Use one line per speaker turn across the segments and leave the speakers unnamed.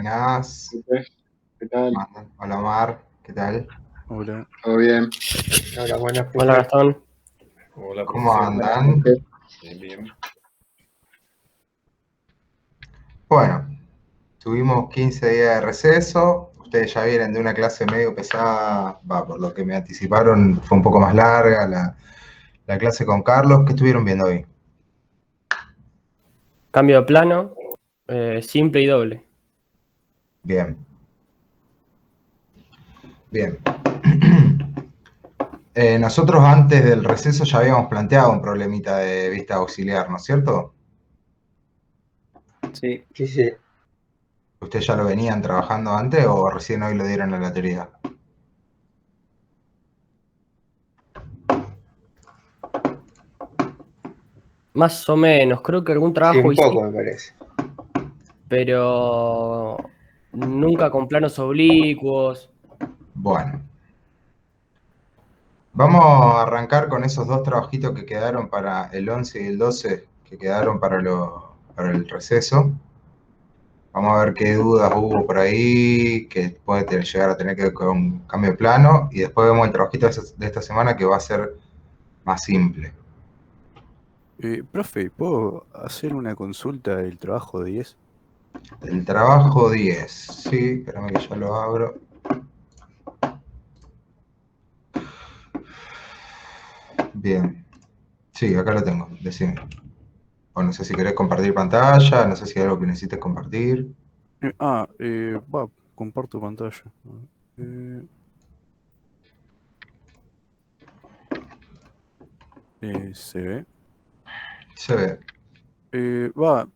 Buenas.
¿Qué tal?
Hola Omar, ¿qué tal?
Hola.
¿Todo bien?
Hola, buenas, profe.
Hola Gastón.
Hola,
¿Cómo
profe.
andan?
Bien, bien.
Bueno, tuvimos 15 días de receso. Ustedes ya vienen de una clase medio pesada, por lo que me anticiparon, fue un poco más larga la clase con Carlos. ¿Qué estuvieron viendo hoy?
Cambio de plano, simple y doble.
Bien. Bien. Nosotros antes del receso ya habíamos planteado un problemita de vista auxiliar, ¿no es cierto?
Sí, sí, sí.
¿Ustedes ya lo venían trabajando antes o recién hoy lo dieron a la teoría?
Más o menos, creo que algún
Sí,
trabajo
un poco
hiciste,
me parece.
pero nunca con planos oblicuos.
Bueno. Vamos a arrancar con esos dos trabajitos que quedaron para el 11 y el 12, que quedaron para el receso. Vamos a ver qué dudas hubo por ahí, que puede llegar a tener que ver con cambio de plano, y después vemos el trabajito de esta semana que va a ser más simple.
Profe, ¿puedo hacer una consulta del trabajo de 10?
El trabajo 10, sí, espérame que ya lo abro. Bien, sí, acá lo tengo, decime. O no sé si querés compartir pantalla, no sé si hay algo que necesites compartir.
Comparto pantalla. ¿Se ve?
Se ve.
Eh, va,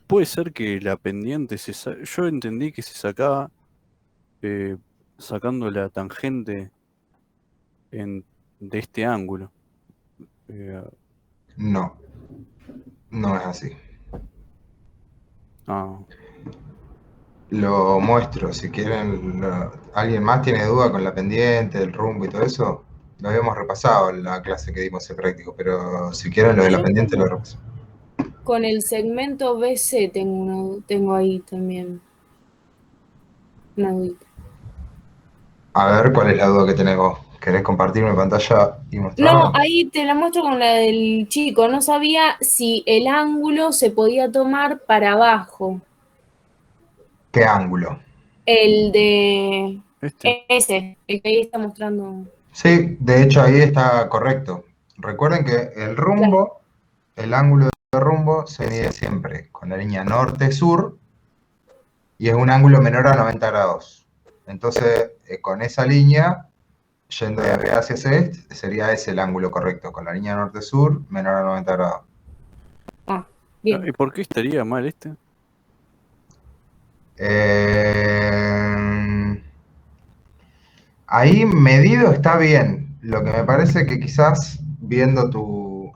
Puede ser que la pendiente yo entendí que se sacaba eh, sacando la tangente de este ángulo. Eh,
No, no es así.
ah,
Lo muestro, si quieren. ¿Alguien más tiene duda con la pendiente, el rumbo y todo eso? Lo habíamos repasado en la clase que dimos en práctico, pero si quieren lo de la
Yo
pendiente lo repaso.
con el segmento BC tengo ahí también una dudita.
A ver, ¿cuál es la duda que tenés vos? ¿Querés compartirme pantalla y
No,
mostrarla?
ahí te la muestro con la del chico. No sabía si el ángulo se podía tomar para abajo.
¿Qué ángulo?
El de
este.
ese, el que ahí está mostrando.
Sí, de hecho ahí está correcto. Recuerden que el
Claro.
rumbo, el ángulo de rumbo se mide siempre con la línea norte-sur y es un ángulo menor a 90 grados. Entonces, con esa línea, yendo de arriba hacia este, sería ese el ángulo correcto, con la línea norte-sur menor a 90 grados.
Ah, bien.
¿Y por qué estaría mal este?
Ahí medido está bien. Lo que me parece que quizás viendo tu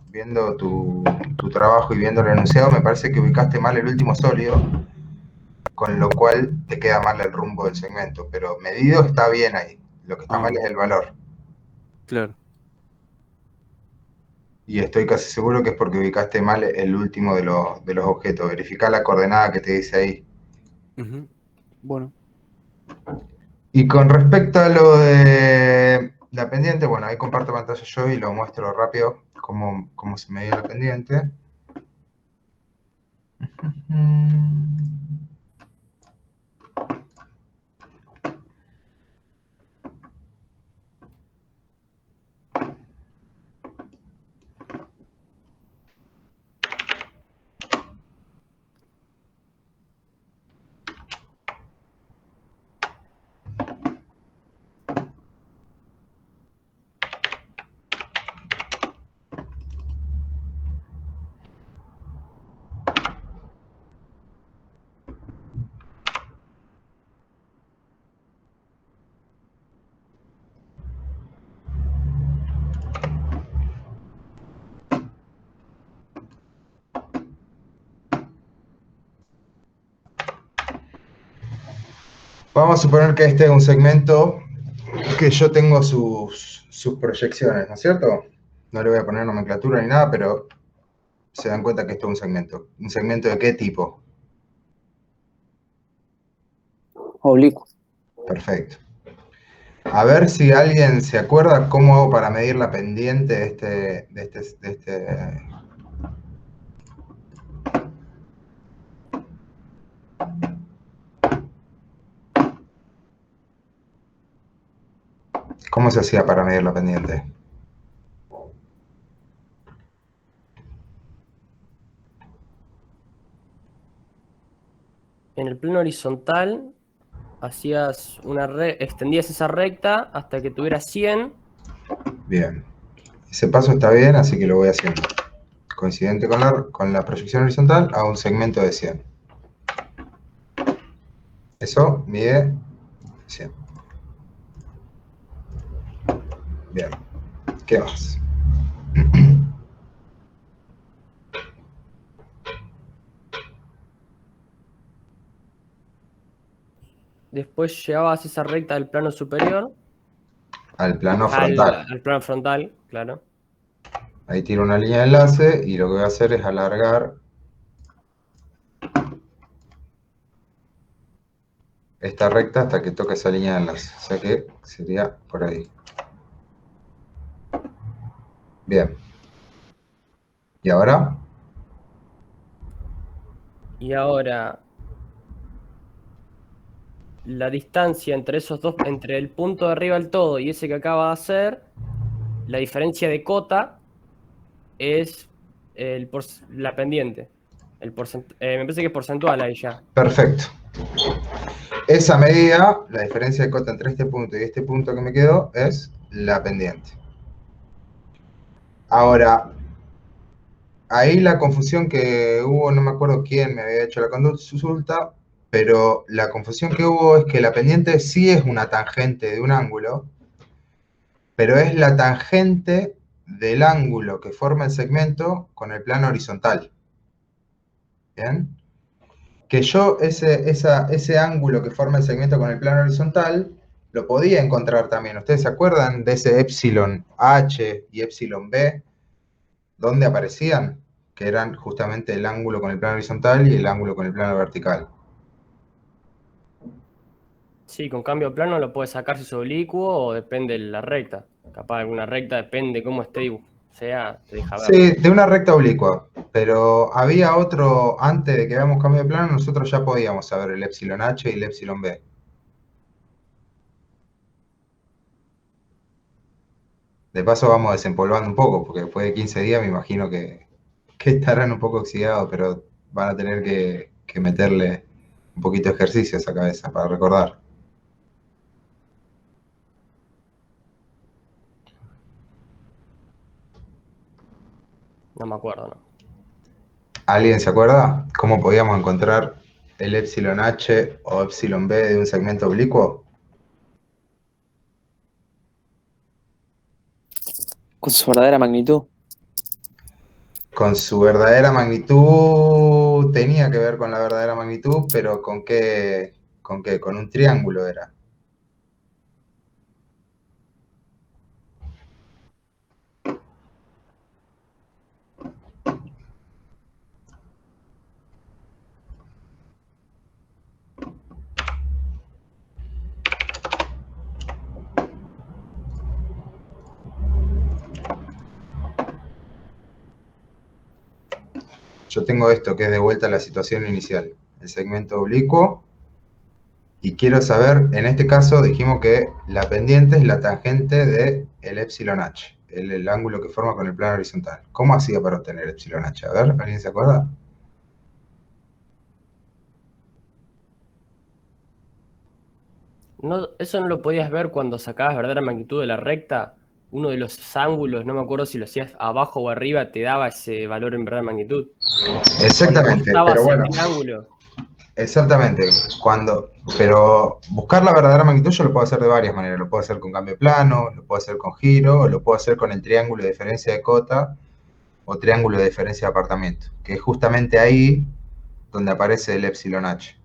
trabajo y viendo el enunciado, me parece que ubicaste mal el último sólido, con lo cual te queda mal el rumbo del segmento. Pero medido está bien ahí. Lo que está mal es el valor.
Claro.
Y estoy casi seguro que es porque ubicaste mal el último de los objetos. Verifica la coordenada que te dice ahí.
Ujú. Bueno.
Y con respecto a lo de la pendiente, bueno, ahí comparto pantalla yo y lo muestro rápido cómo se medía la pendiente. Vamos a suponer que este es un segmento que yo tengo sus proyecciones, ¿no es cierto? No le voy a poner nomenclatura ni nada, pero se dan cuenta que esto es un segmento. ¿Un segmento de qué tipo?
oblicuo.
Perfecto. A ver si alguien se acuerda cómo hago para medir la pendiente de este. ¿Cómo se hacía para medir la pendiente?
En el plano horizontal hacías extendías esa recta hasta que tuvieras 100.
Bien. Ese paso está bien, así que lo voy haciendo. Coincidente con la proyección horizontal, hago un segmento de 100. Eso mide 100. Bien. ¿Qué más?
Después llevabas esa recta del plano superior
Al plano frontal.
al plano frontal, claro.
Ahí tiro una línea de enlace y lo que voy a hacer es alargar esta recta hasta que toque esa línea de enlace. O sea que sería por ahí. Bien. ¿Y ahora?
Y ahora la distancia entre esos dos, entre el punto de arriba del todo y ese que acaba de hacer, la diferencia de cota es la pendiente. Me parece que es porcentual ahí ya.
Perfecto. Esa medida, la diferencia de cota entre este punto y este punto que me quedó, es la pendiente. Ahora, ahí la confusión que hubo, no me acuerdo quién me había hecho la consulta, pero la confusión que hubo es que la pendiente sí es una tangente de un ángulo, pero es la tangente del ángulo que forma el segmento con el plano horizontal. ¿Bien? Que yo ese ángulo que forma el segmento con el plano horizontal lo podía encontrar también. ¿Ustedes se acuerdan de ese epsilon H y epsilon B? ¿Dónde aparecían? Que eran justamente el ángulo con el plano horizontal y el ángulo con el plano vertical.
Sí, con cambio de plano lo puedes sacar si es oblicuo o depende de la recta. Capaz alguna recta depende cómo esté, sea, te deja ver.
Sí, de una recta oblicua, pero había otro, antes de que veamos cambio de plano, nosotros ya podíamos saber el epsilon H y el epsilon B. De paso vamos desempolvando un poco, porque después de 15 días me imagino que estarán un poco oxidados, pero van a tener que meterle un poquito de ejercicio a esa cabeza para recordar.
No me acuerdo, ¿no?
¿Alguien se acuerda cómo podíamos encontrar el epsilon H o epsilon B de un segmento oblicuo?
Con su verdadera magnitud.
Con su verdadera magnitud, tenía que ver con la verdadera magnitud, pero ¿con qué? ¿Con qué? Con un triángulo era. Yo tengo esto, que es de vuelta a la situación inicial, el segmento oblicuo, y quiero saber, en este caso dijimos que la pendiente es la tangente del epsilon H, el ángulo que forma con el plano horizontal. ¿Cómo hacía para obtener epsilon H? A ver, ¿alguien se acuerda?
No, eso no lo podías ver cuando sacabas verdadera magnitud de la recta. Uno de los ángulos, no me acuerdo si lo hacías abajo o arriba, te daba ese valor en verdadera magnitud.
Exactamente,
Cuando
pero bueno.
el triángulo.
Exactamente, pero buscar la verdadera magnitud yo lo puedo hacer de varias maneras. Lo puedo hacer con cambio de plano, lo puedo hacer con giro, o lo puedo hacer con el triángulo de diferencia de cota o triángulo de diferencia de apartamiento, que es justamente ahí donde aparece el epsilon H.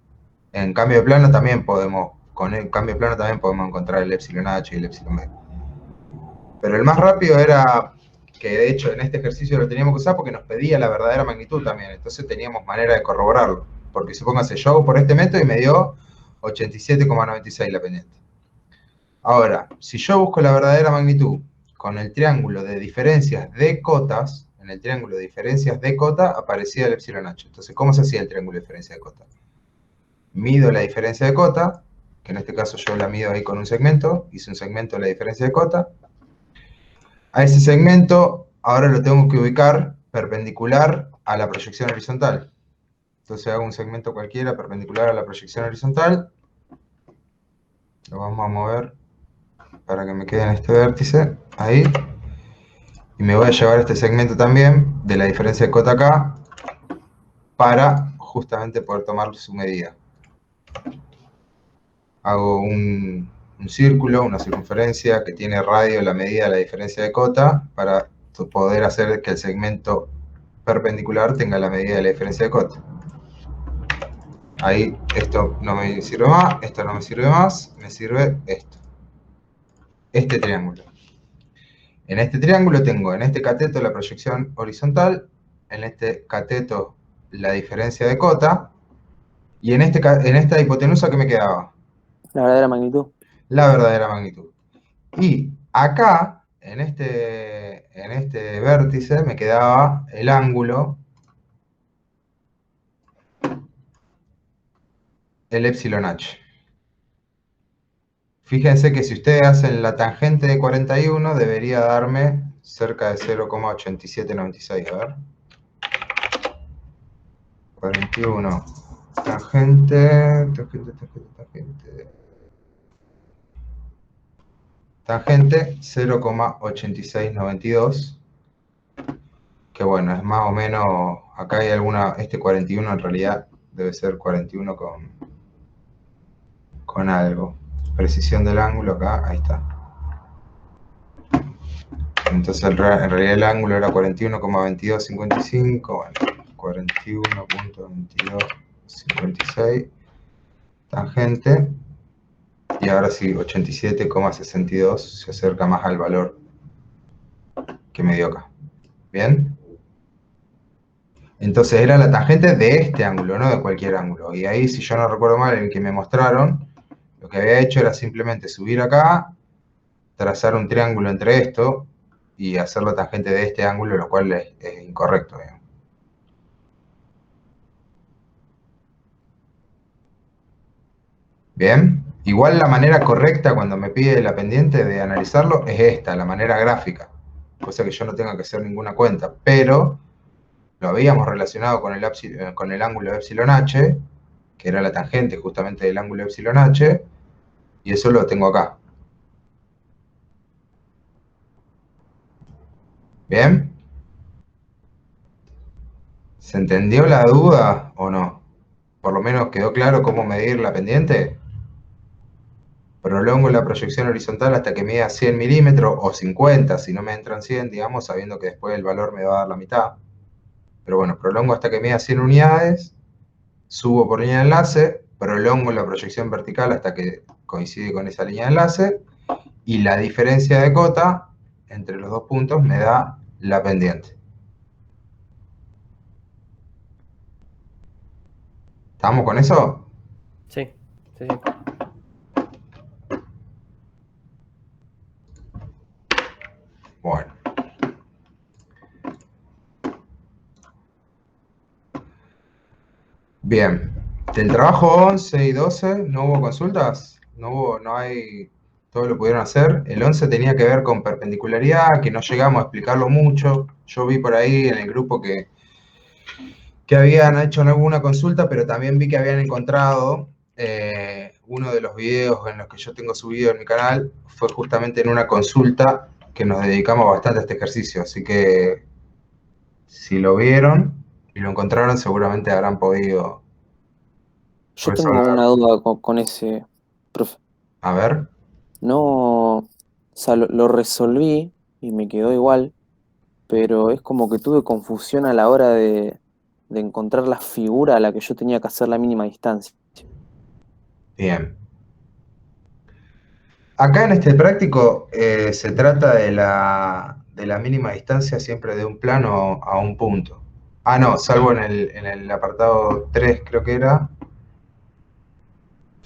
En cambio de plano también podemos, con el cambio de plano también podemos encontrar el epsilon H y el epsilon B. Pero el más rápido era, que de hecho en este ejercicio lo teníamos que usar porque nos pedía la verdadera magnitud también, entonces teníamos manera de corroborarlo. Porque supóngase, yo hago por este método y me dio 87,96 la pendiente. Ahora, si yo busco la verdadera magnitud con el triángulo de diferencias de cotas, en el triángulo de diferencias de cota aparecía el epsilon h. Entonces, ¿cómo se hacía el triángulo de diferencia de cota? Mido la diferencia de cota, que en este caso yo la mido ahí con un segmento, hice un segmento de la diferencia de cota. A ese segmento ahora lo tengo que ubicar perpendicular a la proyección horizontal. Entonces hago un segmento cualquiera perpendicular a la proyección horizontal. Lo vamos a mover para que me quede en este vértice, ahí. Y me voy a llevar este segmento también de la diferencia de cota acá para justamente poder tomar su medida. Hago un círculo, una circunferencia que tiene radio la medida de la diferencia de cota para poder hacer que el segmento perpendicular tenga la medida de la diferencia de cota. Ahí esto no me sirve más, esto no me sirve más, me sirve esto. Este triángulo. En este triángulo tengo en este cateto la proyección horizontal, en este cateto la diferencia de cota, y en esta hipotenusa, ¿qué me quedaba?
La verdadera magnitud.
La verdadera magnitud. Y acá, en este vértice, me quedaba el ángulo, el epsilon h. Fíjense que si ustedes hacen la tangente de 41, debería darme cerca de 0,8796. A ver. 41. Tangente. Tangente 0,8692. Que bueno, es más o menos. Acá hay alguna. Este 41 en realidad debe ser 41 con algo. Precisión del ángulo acá, ahí está. Entonces en realidad el ángulo era 41,2255, bueno, 41,2256, tangente, y ahora sí, 87,62, se acerca más al valor que me dio acá. ¿Bien? Entonces era la tangente de este ángulo, no de cualquier ángulo. Y ahí, si yo no recuerdo mal, el que me mostraron, lo que había hecho era simplemente subir acá, trazar un triángulo entre esto y hacer la tangente de este ángulo, lo cual es incorrecto. Bien, igual la manera correcta cuando me pide la pendiente de analizarlo es esta, la manera gráfica, cosa que yo no tenga que hacer ninguna cuenta, pero lo habíamos relacionado con el ángulo epsilon h, que era la tangente justamente del ángulo epsilon h, y eso lo tengo acá. ¿Bien? ¿Se entendió la duda o no? ¿Por lo menos quedó claro cómo medir la pendiente? Prolongo la proyección horizontal hasta que mida 100 milímetros o 50, si no me entran 100, digamos, sabiendo que después el valor me va a dar la mitad. Pero bueno, prolongo hasta que mida 100 unidades, subo por línea de enlace, prolongo la proyección vertical hasta que coincide con esa línea de enlace, y la diferencia de cota entre los dos puntos me da la pendiente. ¿Estamos con eso?
Sí, sí, sí.
Bueno. Bien. Del trabajo 11 y 12 no hubo consultas, no hay, todo lo pudieron hacer. El 11 tenía que ver con perpendicularidad, que no llegamos a explicarlo mucho. Yo vi por ahí en el grupo que habían hecho alguna consulta, pero también vi que habían encontrado uno de los videos en los que yo tengo subido en mi canal, fue justamente en una consulta que nos dedicamos bastante a este ejercicio, así que si lo vieron y lo encontraron, seguramente habrán podido
Yo
resolver.
tengo una duda con ese, profe.
A ver.
No, o sea, lo resolví y me quedó igual, pero es como que tuve confusión a la hora de encontrar la figura a la que yo tenía que hacer la mínima distancia.
Bien. Acá en este práctico se trata de la mínima distancia siempre de un plano a un punto. Ah, no, salvo en el apartado 3 creo que era.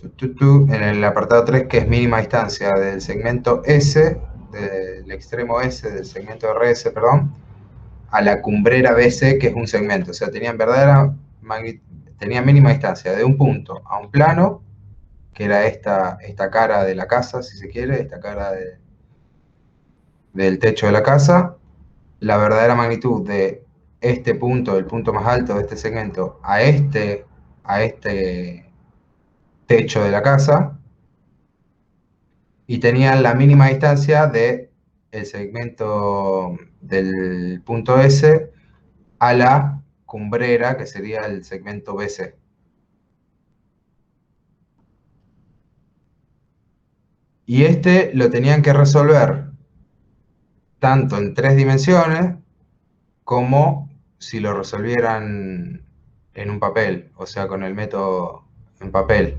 En el apartado 3, que es mínima distancia del segmento S, del extremo S del segmento RS, perdón, a la cumbrera BC, que es un segmento. O sea, tenían mínima distancia de un punto a un plano, que era esta cara de la casa, si se quiere, esta cara del techo de la casa. La verdadera magnitud de este punto, el punto más alto de este segmento, a este techo de la casa, y tenían la mínima distancia de el segmento del punto S a la cumbrera, que sería el segmento BC. Y lo tenían que resolver tanto en 3 dimensiones como si lo resolvieran en un papel, o sea, con el método en papel.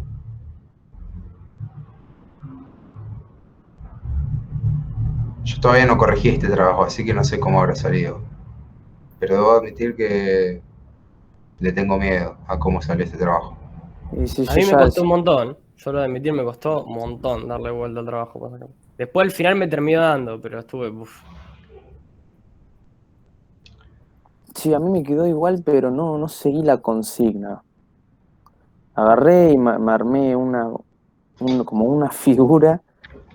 Yo todavía no corregí este trabajo, así que no sé cómo habrá salido. Pero debo admitir que le tengo miedo a cómo salió este trabajo.
Y sí,
A
yo
mí me
ya
costó un montón. Yo lo de admitir, me costó un montón darle vuelta al trabajo. Después al final me terminó dando, pero estuve.
sí, a mí me quedó igual, pero no seguí la consigna. Agarré y me armé como una figura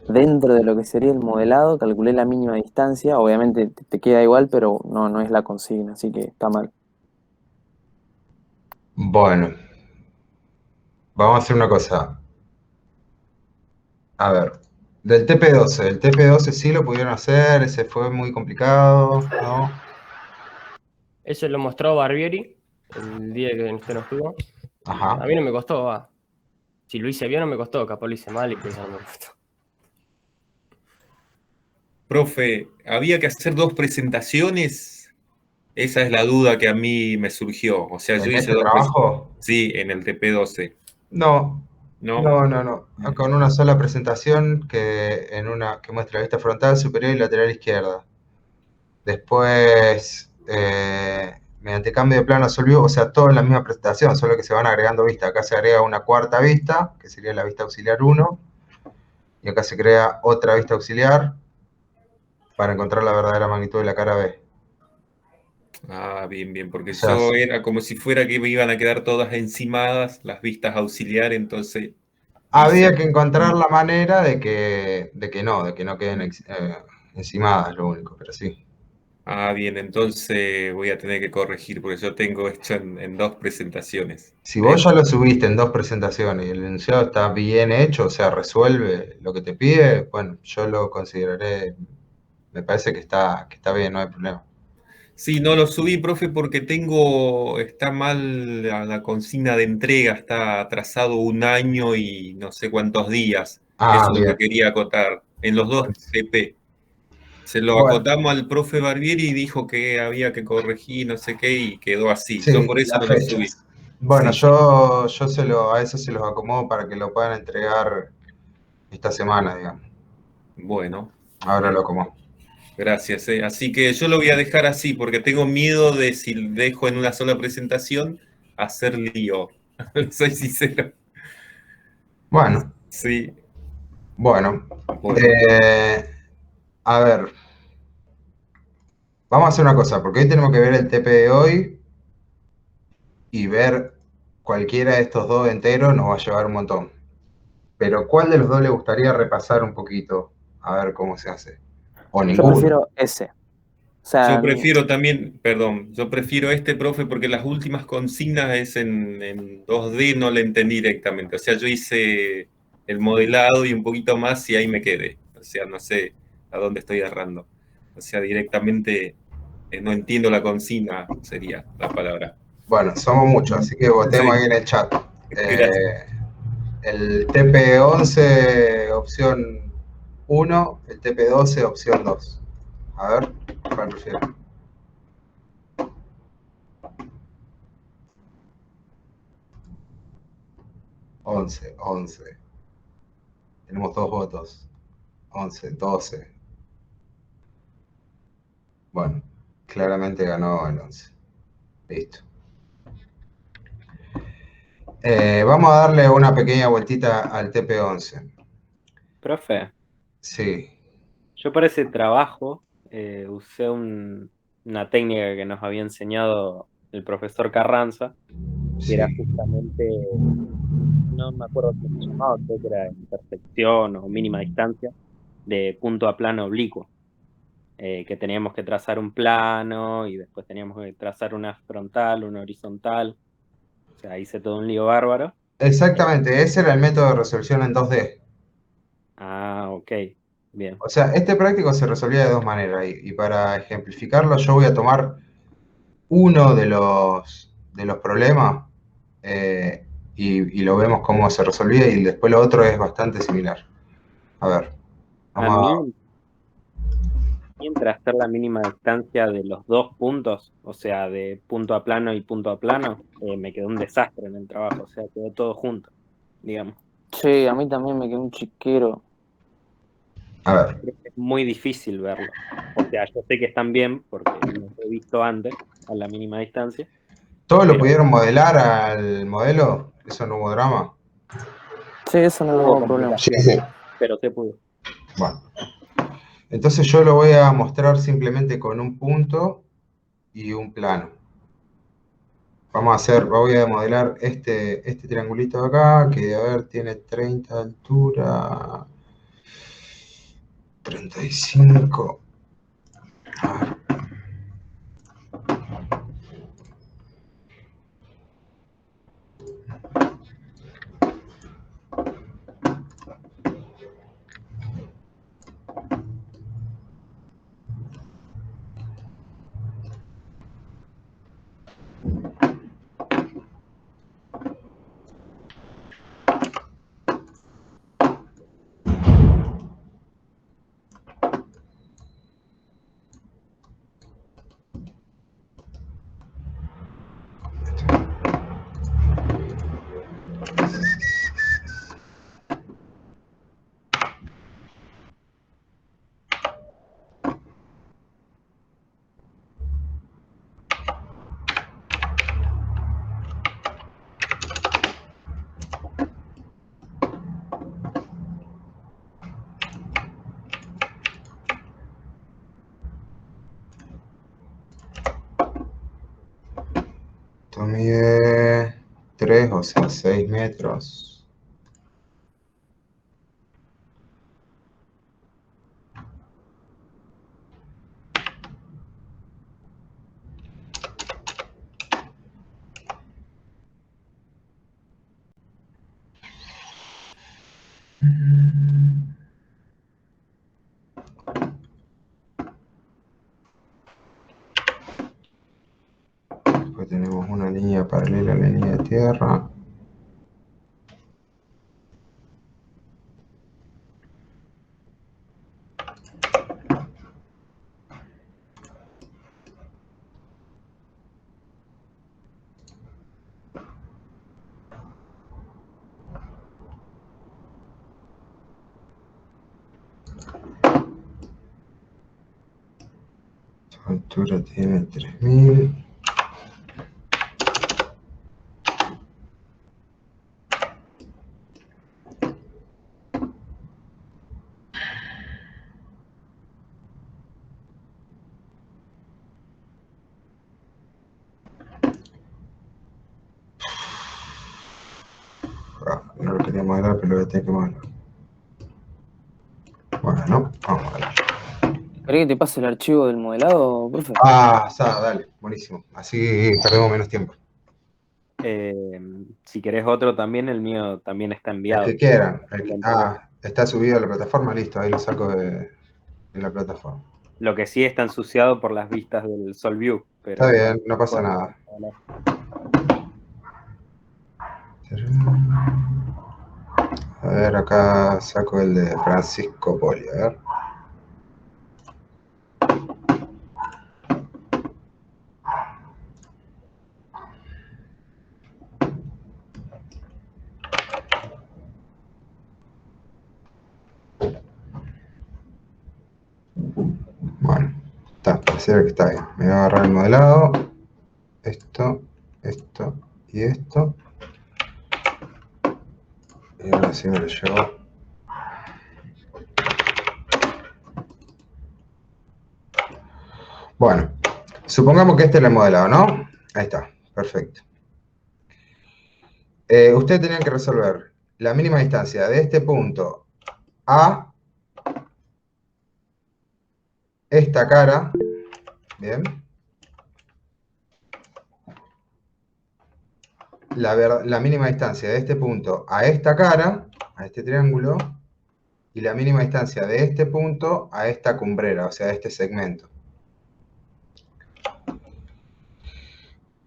dentro de lo que sería el modelado, calculé la mínima distancia, obviamente te queda igual, pero no es la consigna, así que está mal.
Bueno, vamos a hacer una cosa. A ver, del TP12. El TP12 sí lo pudieron hacer, ese fue muy complicado, ¿no?
Eso lo mostró Barbieri el día que usted no estuvo.
Ajá.
A mí no me costó, va. Si lo hice bien no me costó, capaz lo hice mal y por eso no me costó.
Profe, ¿había que hacer 2 presentaciones? Esa es la duda que a mí me surgió. O sea, yo
¿En
hice
este
2 presentaciones.
trabajo?
Sí, en el TP12.
No,
¿No?
no. Con una sola presentación que muestra la vista frontal, superior y lateral izquierda. Después, mediante cambio de plano solvió, o sea, todo en la misma presentación, solo que se van agregando vistas. Acá se agrega una cuarta vista, que sería la vista auxiliar 1, y acá se crea otra vista auxiliar para encontrar la verdadera magnitud de la cara B.
Ah, bien,
O
porque
sea,
yo era como si fuera que me iban a quedar todas encimadas las vistas auxiliares, entonces
había
hice...
que encontrar la manera de que no queden encimadas, lo único, pero sí.
Ah, bien, entonces voy a tener que corregir, porque yo tengo esto en 2 presentaciones.
Si vos ya lo subiste en 2 presentaciones y el enunciado está bien hecho, o sea, resuelve lo que te pide, bueno, yo lo consideraré, me parece que está bien, no hay problema.
Sí, no lo subí, profe, porque está mal la consigna de entrega, está atrasado 1 año y no sé cuántos días.
Ah,
Eso es lo que
bien.
quería acotar. En los 2
Buenísimo.
TP. Se lo
Bueno,
acotamos al profe Barbieri y dijo que había que corregir, no sé qué, y quedó así. Yo
sí,
por eso
las
no lo subí.
fechas. Bueno,
Sí, sí.
a eso se los acomodo para que lo puedan entregar esta semana, digamos.
Bueno,
Ahora lo acomodo.
gracias. Así que yo lo voy a dejar así, porque tengo miedo de si dejo en una sola presentación, hacer lío. Soy sincero.
Bueno,
Sí,
bueno.
bueno.
A ver, vamos a hacer una cosa, porque hoy tenemos que ver el TP de hoy y ver cualquiera de estos dos enteros nos va a llevar un montón. Pero ¿cuál de los dos le gustaría repasar un poquito? A ver cómo se hace. O
Yo
ninguno.
prefiero ese. O
Yo
sea,
prefiero también, perdón, yo prefiero este, profe, porque las últimas consignas es en 2D, no le entendí directamente. O sea, yo hice el modelado y un poquito más y ahí me quedé. O sea, no sé a dónde estoy errando. O sea, directamente no entiendo la consigna, sería la palabra.
Bueno, somos muchos, así que votemos ahí
Sí,
en el chat.
gracias.
El TP11 opción 1, el TP12 opción 2. A ver, ¿cuál prefiero? Once. Tenemos 2 votos. 11, 12. Bueno, claramente ganó el 11. Listo. Vamos a darle una pequeña vueltita al TP11.
Profe,
Sí,
yo para ese trabajo usé una técnica que nos había enseñado el profesor Carranza, que
sí.
era justamente, no me acuerdo cómo se llamaba, creo que era intersección o mínima distancia, de punto a plano oblicuo, que teníamos que trazar un plano y después teníamos que trazar una frontal, una horizontal, o sea, hice todo un lío bárbaro.
Exactamente, ese era el método de resolución en 2D.
Ok, bien.
O sea, este práctico se resolvía de dos maneras y para ejemplificarlo yo voy a tomar uno de los problemas y lo vemos cómo se resolvía y después lo otro es bastante similar. A ver,
A
vamos a...
mí, mientras hacer la mínima distancia de los dos puntos, o sea, de punto a plano y punto a plano, me quedó un desastre en el trabajo, o sea, quedó todo junto, digamos.
Sí, a mí también me quedó un chiquero.
A ver,
Creo que es muy difícil verlo. O sea, yo sé que están bien porque los he visto antes, a la mínima distancia,
¿todos lo
pero
pudieron modelar al modelo? ¿Eso no hubo drama?
Sí, eso no
hubo
hubo problema.
Sí,
complicaciones,
sí.
pero se pudo.
Bueno, entonces yo lo voy a mostrar simplemente con un punto y un plano. Voy a modelar este triangulito de acá, que a ver, tiene 30 de altura, 35. Esto mide 3, o sea, 6 metros. Después tenemos una línea paralela a la línea de tierra. Su altura tiene 3000. No lo quería modelar, pero lo voy a tener que modelar. Bueno, vamos a ver.
¿Querés que te pase el archivo del modelado, profe?
Dale, buenísimo. Así perdemos menos tiempo.
Si querés otro también, el mío también está
El
enviado.
que quieran. Está subido a la plataforma, listo, ahí lo saco de la plataforma.
Lo que sí está ensuciado por las vistas del SolView. Pero
Está bien,
bueno,
no pasa
bueno,
nada. A ver, acá saco el de Francisco Poli, a ver. Bueno, pareciera que está bien. Me voy a agarrar el modelado. Esto y esto. Y ahora sí me lo llevo. Bueno, supongamos que este lo he modelado, ¿no? Ahí está, perfecto. Ustedes tenían que resolver la mínima distancia de este punto a esta cara, ¿bien? La mínima distancia de este punto a esta cara, a este triángulo, y la mínima distancia de este punto a esta cumbrera, o sea, a este segmento.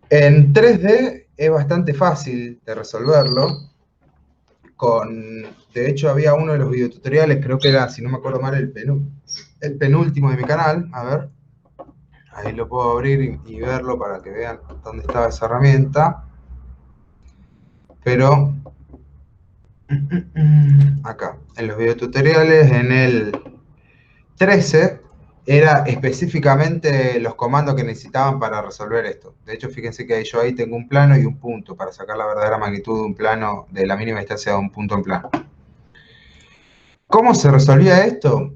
En 3D es bastante fácil de resolverlo. De hecho, había uno de los videotutoriales, creo que era, si no me acuerdo mal, el penúltimo de mi canal. A ver, ahí lo puedo abrir y verlo para que vean dónde estaba esa herramienta. Pero acá, en los videotutoriales, en el 13, era específicamente los comandos que necesitaban para resolver esto. De hecho, fíjense que yo ahí tengo un plano y un punto para sacar la verdadera magnitud de un plano, de la mínima distancia de un punto en plano. ¿Cómo se resolvía esto?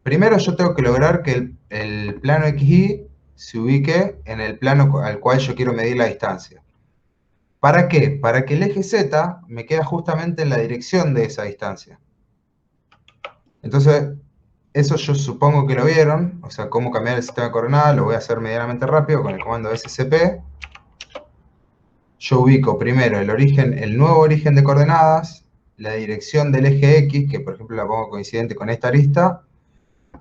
Primero yo tengo que lograr que el plano XY se ubique en el plano al cual yo quiero medir la distancia. ¿Para qué? Para que el eje Z me quede justamente en la dirección de esa distancia. Entonces, eso yo supongo que lo vieron, o sea, cómo cambiar el sistema de coordenadas, lo voy a hacer medianamente rápido con el comando SCP. Yo ubico primero el nuevo origen de coordenadas, la dirección del eje X, que por ejemplo la pongo coincidente con esta arista,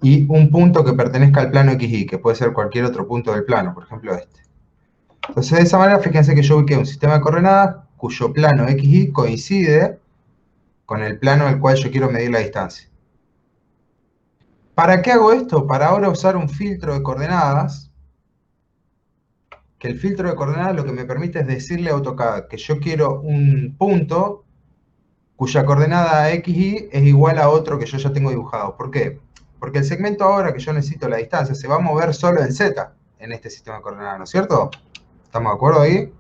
y un punto que pertenezca al plano XY, que puede ser cualquier otro punto del plano, por ejemplo este. Entonces de esa manera, fíjense que yo ubiqué un sistema de coordenadas cuyo plano XY coincide con el plano al cual yo quiero medir la distancia. ¿Para qué hago esto? Para ahora usar un filtro de coordenadas, que el filtro de coordenadas lo que me permite es decirle a AutoCAD que yo quiero un punto cuya coordenada XY es igual a otro que yo ya tengo dibujado. ¿Por qué? Porque el segmento ahora que yo necesito la distancia se va a mover solo en Z en este sistema de coordenadas, ¿no es cierto? ¿Estamos de acuerdo ahí?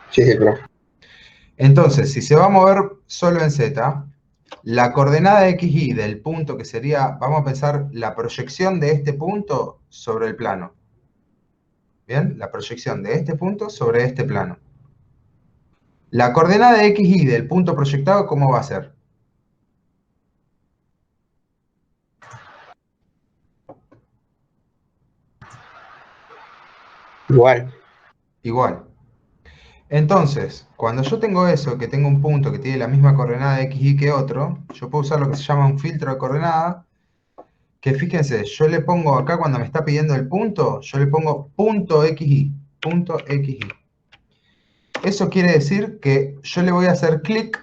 Sí, sí, claro.
Entonces, si se va a mover solo en Z, la coordenada XY del punto que sería, vamos a pensar, la proyección de este punto sobre el plano. ¿Bien? La proyección de este punto sobre este plano. La coordenada XY del punto proyectado, ¿cómo va a ser?
Igual.
Igual. Entonces, cuando yo tengo eso, que tengo un punto que tiene la misma coordenada XY que otro, yo puedo usar lo que se llama un filtro de coordenadas, que fíjense, yo le pongo acá cuando me está pidiendo el punto, yo le pongo punto XY, punto XY. Eso quiere decir que yo le voy a hacer clic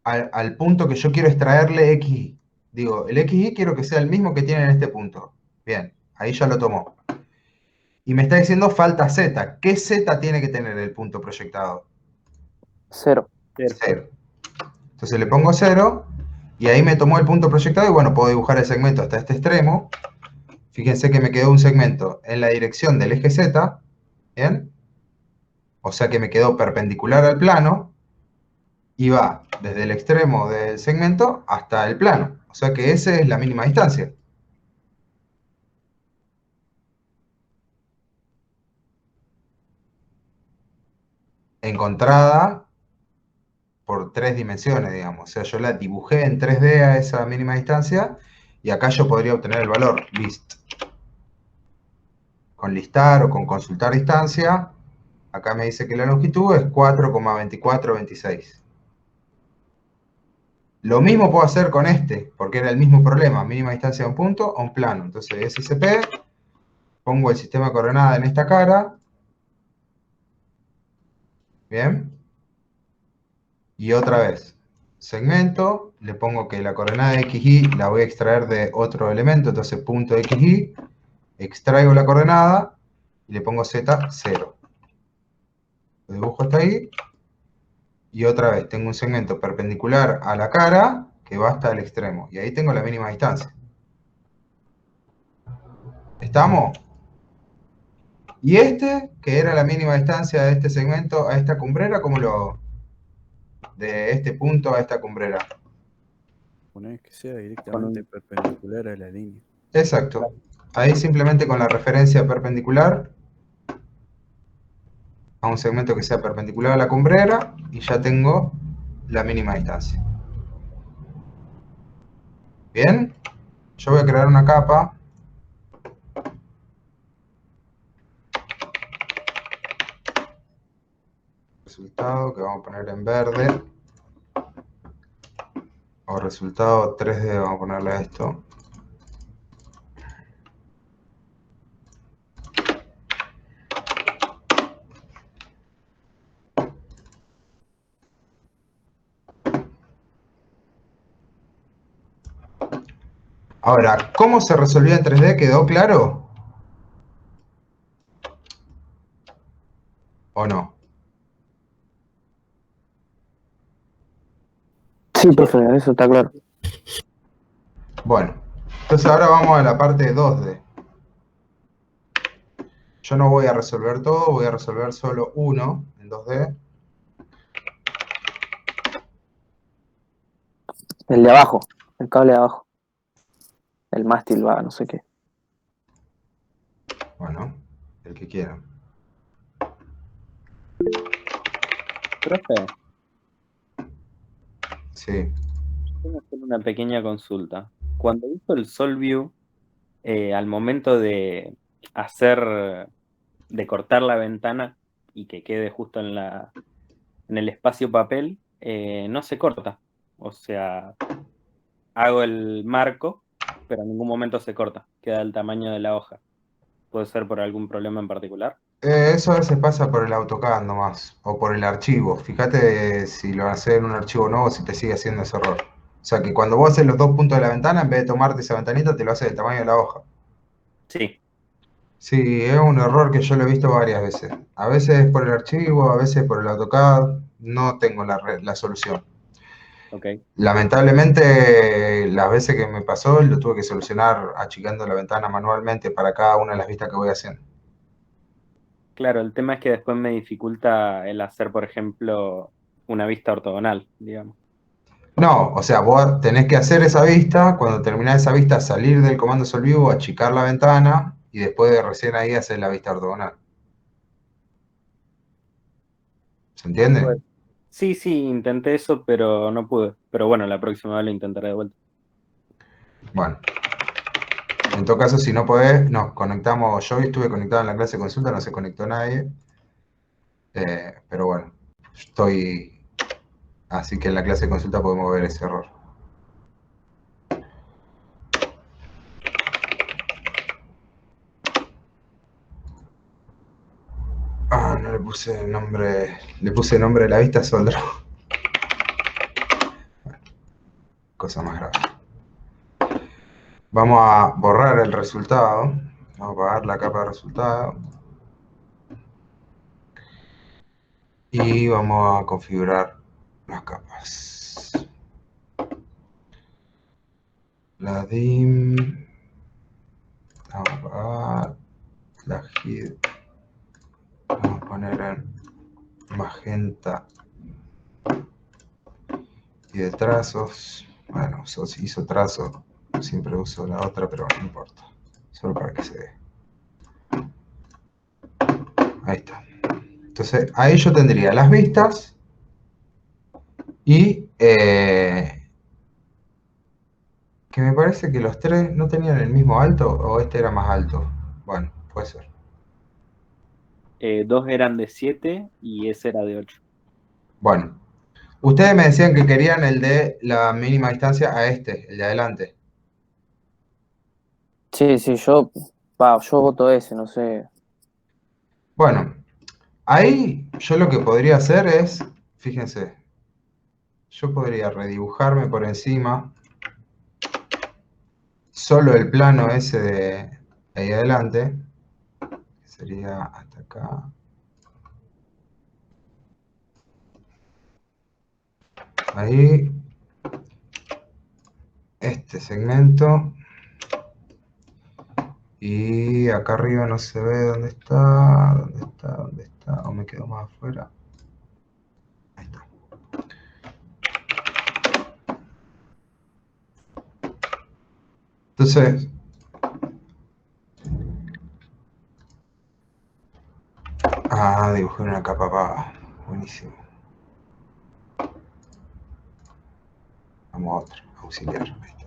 al punto que yo quiero extraerle XY. Digo, el XY quiero que sea el mismo que tiene en este punto. Bien, ahí ya lo tomó. Y me está diciendo falta Z. ¿Qué Z tiene que tener el punto proyectado?
0.
0. Entonces le pongo 0 y ahí me tomó el punto proyectado y bueno, puedo dibujar el segmento hasta este extremo. Fíjense que me quedó un segmento en la dirección del eje Z. ¿Bien? O sea que me quedó perpendicular al plano y va desde el extremo del segmento hasta el plano. O sea que esa es la mínima distancia. Encontrada por 3 dimensiones, digamos. O sea, yo la dibujé en 3D a esa mínima distancia y acá yo podría obtener el valor list. Con listar o con consultar distancia, acá me dice que la longitud es 4,2426. Lo mismo puedo hacer con este, porque era el mismo problema, mínima distancia a un punto o un plano. Entonces SCP, pongo el sistema de coordenadas en esta cara. Bien. Y otra vez, segmento, le pongo que la coordenada XY la voy a extraer de otro elemento, entonces punto XY, extraigo la coordenada y le pongo Z 0. Lo dibujo hasta ahí. Y otra vez, tengo un segmento perpendicular a la cara que va hasta el extremo. Y ahí tengo la mínima distancia. ¿Estamos? Y este, que era la mínima distancia de este segmento a esta cumbrera, ¿cómo lo hago? De este punto a esta cumbrera.
Poner que sea directamente perpendicular a la línea.
Exacto. Ahí simplemente con la referencia perpendicular a un segmento que sea perpendicular a la cumbrera y ya tengo la mínima distancia. Bien, yo voy a crear una capa. Resultado que vamos a poner en verde. O resultado 3D, vamos a ponerle a esto. Ahora, ¿cómo se resolvió en 3D? ¿Quedó claro? ¿O no?
Sí, profe, eso está claro.
Bueno, entonces ahora vamos a la parte 2D. Yo no voy a resolver todo, voy a resolver solo uno en 2D.
El de abajo, el cable de abajo. El mástil va, no sé qué.
Bueno, el que quieran.
Profe,
Sí.
tengo que hacer una pequeña consulta. Cuando hizo el SolView, al momento de cortar la ventana y que quede justo en el espacio papel, no se corta. O sea, hago el marco, pero en ningún momento se corta. Queda el tamaño de la hoja. ¿Puede ser por algún problema en particular?
Eso a veces pasa por el AutoCAD nomás, o por el archivo. Fíjate si lo haces en un archivo nuevo, si te sigue haciendo ese error. O sea que cuando vos haces los dos puntos de la ventana, en vez de tomarte esa ventanita, te lo hace del tamaño de la hoja.
Sí.
Sí, es un error que yo lo he visto varias veces. A veces por el archivo, a veces por el AutoCAD. No tengo la solución.
Ok.
Lamentablemente, las veces que me pasó, lo tuve que solucionar achicando la ventana manualmente para cada una de las vistas que voy haciendo.
Claro, el tema es que después me dificulta el hacer, por ejemplo, una vista ortogonal, digamos.
No, o sea, vos tenés que hacer esa vista, cuando terminás esa vista salir del comando SolView, achicar la ventana y después de recién ahí hacer la vista ortogonal. ¿Se entiende?
Pues, sí, intenté eso, pero no pude. Pero bueno, la próxima vez lo intentaré de vuelta.
Bueno, en todo caso, si no podés, nos conectamos. Yo hoy estuve conectado en la clase de consulta, no se conectó nadie. Pero bueno, estoy... Así que en la clase de consulta podemos ver ese error. Ah, no le puse nombre. Le puse nombre de la vista Soldro. Cosa más grave. Vamos a borrar el resultado. Vamos a apagar la capa de resultado. Y vamos a configurar las capas. La DIM. Vamos a apagar. La HID. Vamos a poner en magenta. Y de trazos. Bueno, hizo trazo. Siempre uso la otra, pero no importa. Solo para que se vea. Ahí está. Entonces, ahí yo tendría las vistas y que me parece que los tres no tenían el mismo alto o este era más alto. Bueno, puede ser.
Dos eran de 7 y ese era de 8.
Bueno, ustedes me decían que querían el de la mínima distancia a este, el de adelante.
Sí, yo voto ese, no sé.
Bueno, ahí yo lo que podría hacer es, fíjense, yo podría redibujarme por encima solo el plano ese de ahí adelante, que sería hasta acá. Ahí, este segmento, Y acá arriba no se ve dónde está, dónde está, dónde está, o me quedo más afuera. Ahí está. Entonces, dibujé una capa paga. Buenísimo. Vamos a otra, auxiliar. Ahí está.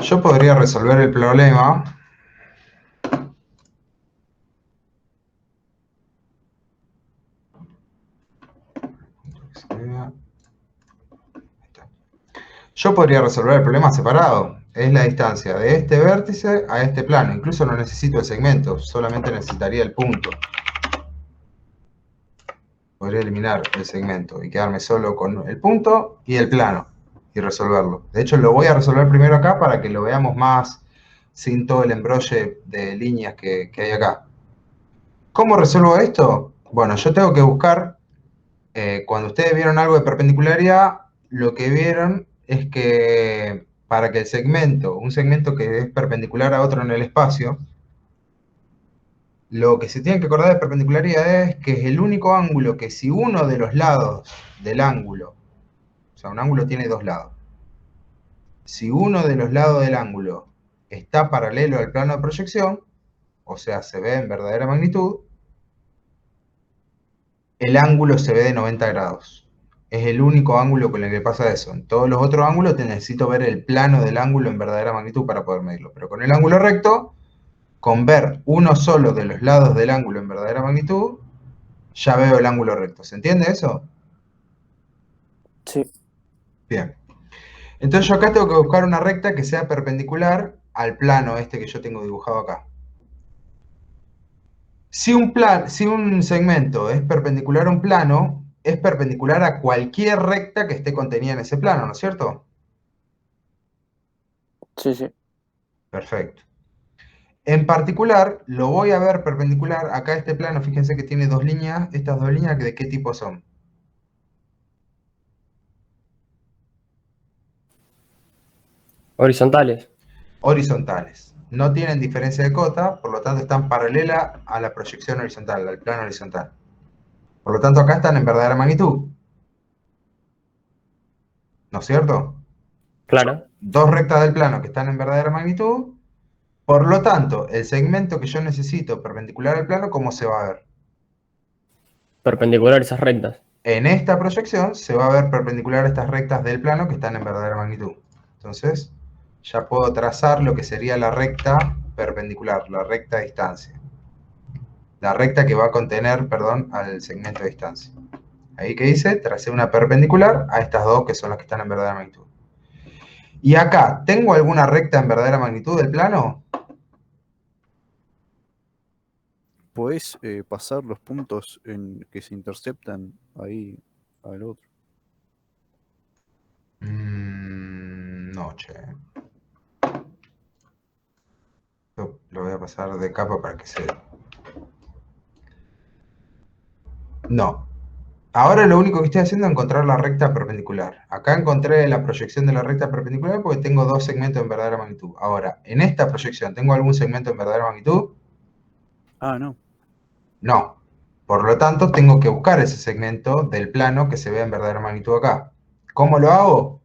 Yo podría resolver el problema separado. Es la distancia de este vértice a este plano. Incluso no necesito el segmento, solamente necesitaría el punto. Podría eliminar el segmento y quedarme solo con el punto y el plano y resolverlo. De hecho, lo voy a resolver primero acá para que lo veamos más sin todo el embrolle de líneas que hay acá. ¿Cómo resuelvo esto? Bueno, yo tengo que buscar, cuando ustedes vieron algo de perpendicularidad, lo que vieron es que para que el segmento, un segmento que es perpendicular a otro en el espacio, lo que se tiene que acordar de perpendicularidad es que es el único ángulo que si uno de los lados del ángulo, o sea, un ángulo tiene dos lados, si uno de los lados del ángulo está paralelo al plano de proyección, o sea, se ve en verdadera magnitud, el ángulo se ve de 90 grados. Es el único ángulo con el que pasa eso. En todos los otros ángulos necesito ver el plano del ángulo en verdadera magnitud para poder medirlo. Pero con el ángulo recto, con ver uno solo de los lados del ángulo en verdadera magnitud, ya veo el ángulo recto. ¿Se entiende eso?
Sí.
Bien. Entonces yo acá tengo que buscar una recta que sea perpendicular al plano este que yo tengo dibujado acá. Si un segmento es perpendicular a un plano, es perpendicular a cualquier recta que esté contenida en ese plano, ¿no es cierto?
Sí, sí.
Perfecto. En particular, lo voy a ver perpendicular acá a este plano. Fíjense que tiene dos líneas. Estas dos líneas, ¿de qué tipo son?
Horizontales.
Horizontales. No tienen diferencia de cota, por lo tanto están paralelas a la proyección horizontal, al plano horizontal. Por lo tanto, acá están en verdadera magnitud. ¿No es cierto?
Claro.
Dos rectas del plano que están en verdadera magnitud. Por lo tanto, el segmento que yo necesito perpendicular al plano, ¿cómo se va a ver?
Perpendicular esas rectas.
En esta proyección se va a ver perpendicular a estas rectas del plano que están en verdadera magnitud. Entonces, ya puedo trazar lo que sería la recta perpendicular, la recta distancia. La recta que va a contener, perdón, al segmento de distancia. Ahí que hice, tracé una perpendicular a estas dos que son las que están en verdadera magnitud. Y acá, ¿tengo alguna recta en verdadera magnitud del plano?
¿Podés pasar los puntos que se interceptan ahí al otro?
No, che. Lo voy a pasar de capa para que se... No. Ahora lo único que estoy haciendo es encontrar la recta perpendicular. Acá encontré la proyección de la recta perpendicular porque tengo dos segmentos en verdadera magnitud. Ahora, en esta proyección, ¿tengo algún segmento en verdadera magnitud?
Ah, no.
No. Por lo tanto, tengo que buscar ese segmento del plano que se ve en verdadera magnitud acá. ¿Cómo lo hago?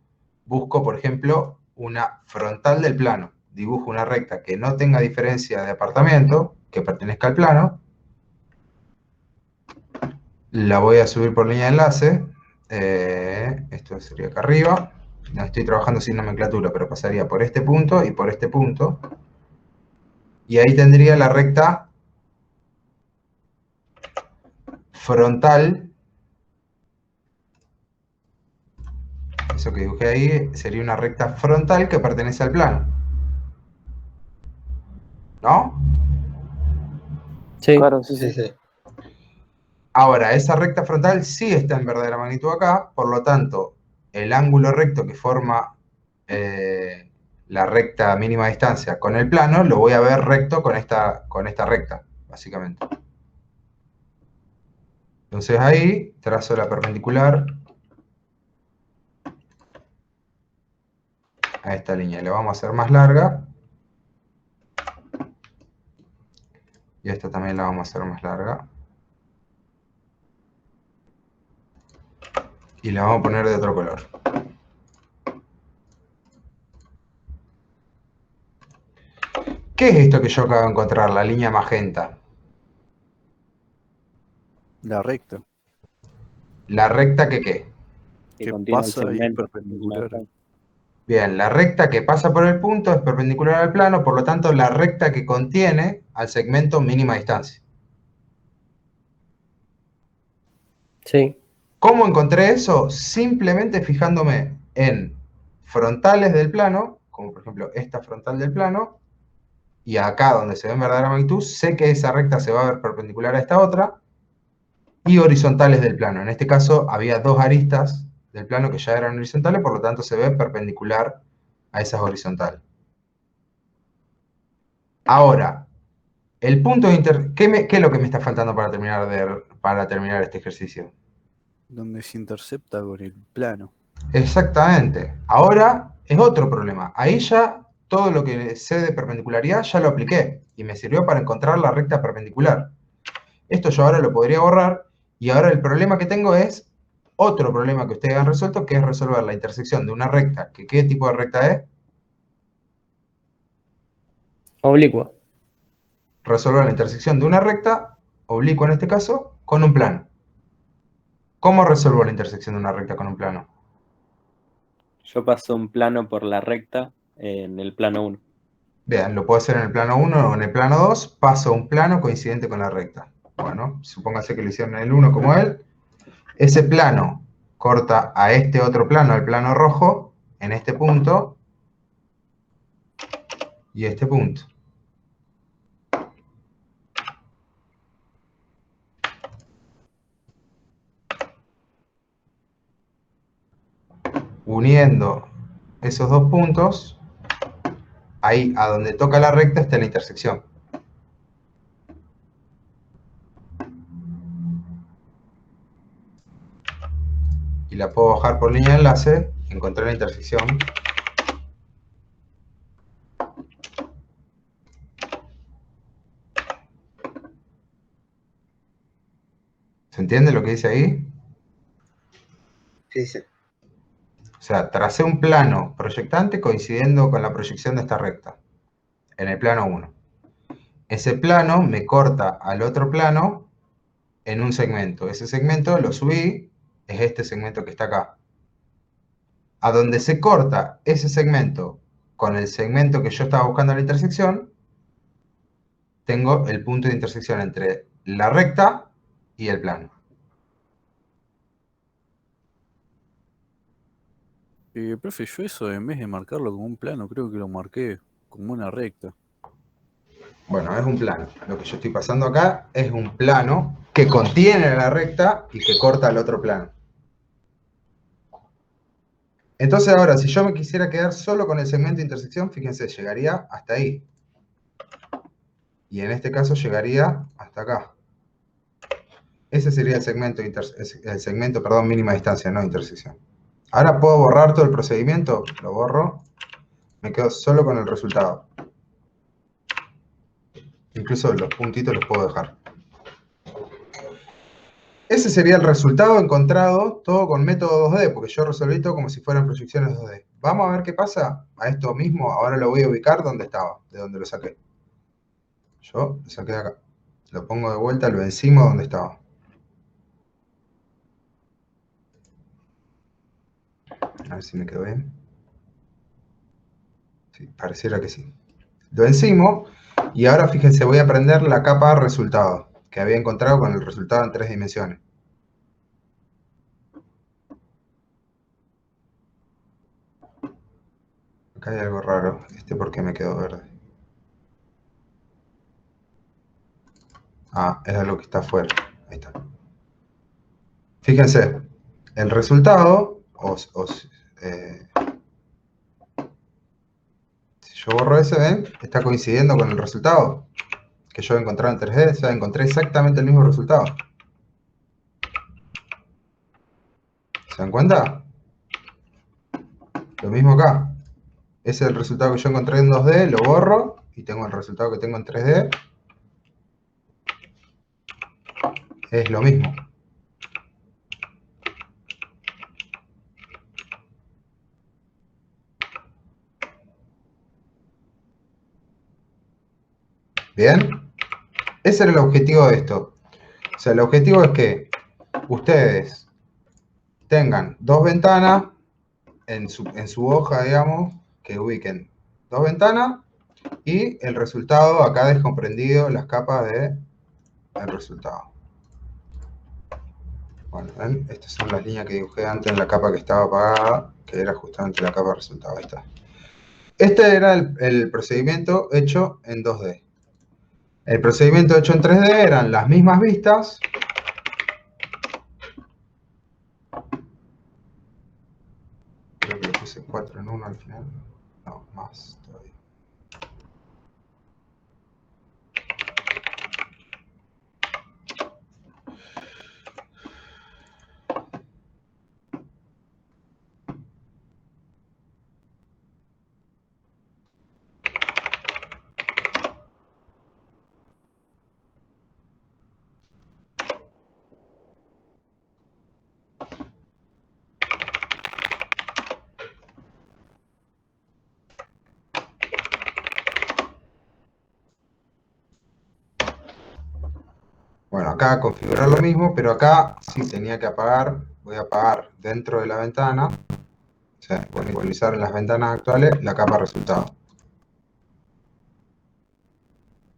Busco, por ejemplo, una frontal del plano. Dibujo una recta que no tenga diferencia de apartamiento, que pertenezca al plano. La voy a subir por línea de enlace. Esto sería acá arriba. No estoy trabajando sin nomenclatura, pero pasaría por este punto y por este punto. Y ahí tendría la recta frontal. Eso que dibujé ahí sería una recta frontal que pertenece al plano. ¿No?
Sí.
Claro, sí,
Sí,
sí.
sí.
Ahora, esa recta frontal sí está en verdadera magnitud acá, por lo tanto, el ángulo recto que forma la recta mínima distancia con el plano, lo voy a ver recto con esta recta, básicamente. Entonces ahí trazo la perpendicular a esta línea. La vamos a hacer más larga. Y esta también la vamos a hacer más larga. Y la vamos a poner de otro color. ¿Qué es esto que yo acabo de encontrar? La línea magenta.
La recta,
¿La recta que qué?
Que
que
contiene el
pasa y es
segmento.
perpendicular.
Bien, la recta que pasa por el punto es perpendicular al plano, por lo tanto la recta que contiene al segmento mínima distancia.
Sí.
¿Cómo encontré eso? Simplemente fijándome en frontales del plano, como por ejemplo esta frontal del plano, y acá donde se ve en verdadera magnitud, sé que esa recta se va a ver perpendicular a esta otra, y horizontales del plano. En este caso había dos aristas del plano que ya eran horizontales, por lo tanto se ve perpendicular a esas horizontales. Ahora, el punto de ¿qué es lo que me está faltando para terminar este ejercicio?
Donde se intercepta con el plano.
Exactamente. Ahora es otro problema. Ahí ya todo lo que sé de perpendicularidad ya lo apliqué y me sirvió para encontrar la recta perpendicular. Esto yo ahora lo podría borrar y ahora el problema que tengo es otro problema que ustedes han resuelto, que es resolver la intersección de una recta. ¿Qué tipo de recta es?
Oblicua.
Resolver la intersección de una recta, oblicua en este caso, con un plano. ¿Cómo resuelvo la intersección de una recta con un plano?
Yo paso un plano por la recta en el plano 1.
Vean, lo puedo hacer en el plano 1 o en el plano 2, paso un plano coincidente con la recta. Bueno, supóngase que lo hicieron en el 1 como él. Ese plano corta a este otro plano, al plano rojo, en este punto y este punto. Uniendo esos dos puntos, ahí a donde toca la recta está la intersección. Y la puedo bajar por línea de enlace, encontré la intersección. ¿Se entiende lo que dice ahí?
Sí, sí.
O sea, tracé un plano proyectante coincidiendo con la proyección de esta recta, en el plano 1. Ese plano me corta al otro plano en un segmento. Ese segmento lo subí, es este segmento que está acá. A donde se corta ese segmento con el segmento que yo estaba buscando en la intersección, tengo el punto de intersección entre la recta y el plano.
Profe, yo eso en vez de marcarlo como un plano, creo que lo marqué como una recta.
Bueno, es un plano. Lo que yo estoy pasando acá es un plano que contiene la recta y que corta el otro plano. Entonces ahora, si yo me quisiera quedar solo con el segmento de intersección, fíjense, llegaría hasta ahí. Y en este caso llegaría hasta acá. Ese sería el segmento, perdón, mínima distancia, no intersección. Ahora puedo borrar todo el procedimiento, lo borro, me quedo solo con el resultado. Incluso los puntitos los puedo dejar. Ese sería el resultado encontrado, todo con método 2D, porque yo resolví todo como si fueran proyecciones 2D. Vamos a ver qué pasa a esto mismo, ahora lo voy a ubicar donde estaba, de donde lo saqué. Yo lo saqué de acá. Lo pongo de vuelta, lo encima donde estaba. A ver si me quedó bien. Sí, pareciera que sí. Lo encimo y ahora fíjense, voy a prender la capa resultado que había encontrado con el resultado en 3 dimensiones. Acá hay algo raro. ¿Por qué me quedó verde? Ah, es algo que está afuera. Ahí está. Fíjense, el resultado, si yo borro ese, ¿ven? Está coincidiendo con el resultado que yo he encontrado en 3D. O sea, encontré exactamente el mismo resultado. ¿Se dan cuenta? Lo mismo acá. Ese es el resultado que yo encontré en 2D, lo borro y tengo el resultado que tengo en 3D. Es lo mismo. ¿Bien? Ese era el objetivo de esto. O sea, el objetivo es que ustedes tengan dos ventanas en su hoja, digamos, que ubiquen dos ventanas y el resultado acá descomprendido, las capas del resultado. Bueno, ¿ven? Estas son las líneas que dibujé antes en la capa que estaba apagada, que era justamente la capa resultado. Ahí está. Este era el procedimiento hecho en 2D. El procedimiento hecho en 3D eran las mismas vistas. Creo que le puse 4 en 1 al final. No, más todavía. Bueno, acá configurar lo mismo, pero acá sí tenía que apagar. Voy a apagar dentro de la ventana. O sea, voy a utilizar en las ventanas actuales la capa resultado.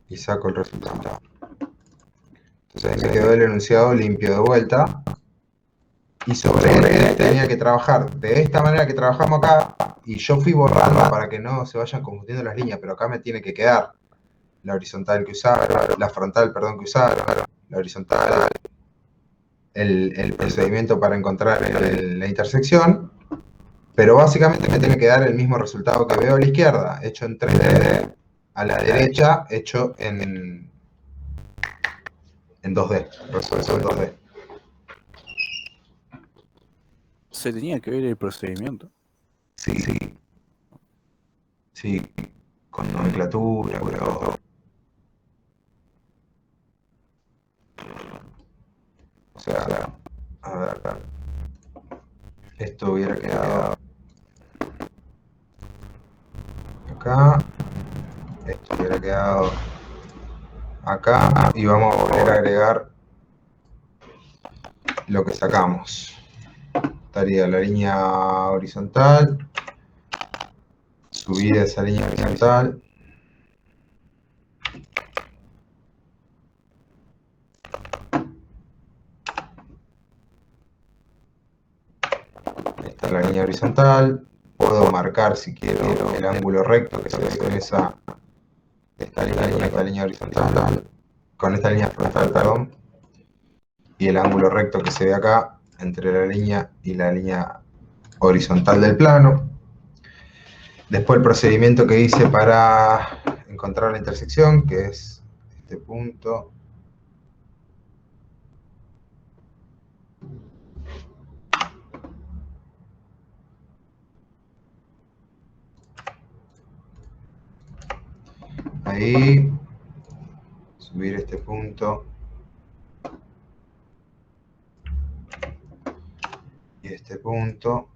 Y saco el resultado. Entonces ahí me quedó el enunciado limpio de vuelta. Y sobre él tenía que trabajar de esta manera que trabajamos acá. Y yo fui borrando para que no se vayan confundiendo las líneas. Pero acá me tiene que quedar la horizontal que usaba, la frontal, perdón, que usaba, la horizontal, el procedimiento para encontrar la intersección. Pero básicamente me tiene que dar el mismo resultado que veo a la izquierda, hecho en 3D, a la derecha, hecho en 2D, resuelto en 2D.
Se tenía que ver el procedimiento.
Sí, con nomenclatura, pero... O sea, a ver, esto hubiera quedado acá, esto hubiera quedado acá, y vamos a volver a agregar lo que sacamos. Estaría la línea horizontal, subir esa línea horizontal, esta es la línea horizontal. Puedo marcar si quiero el ángulo recto que se ve con esta línea horizontal, con esta línea frontal, perdón, y el ángulo recto que se ve acá entre la línea y la línea horizontal del plano. Después el procedimiento que hice para encontrar la intersección, que es este punto. Ahí, subir este punto. Y este punto.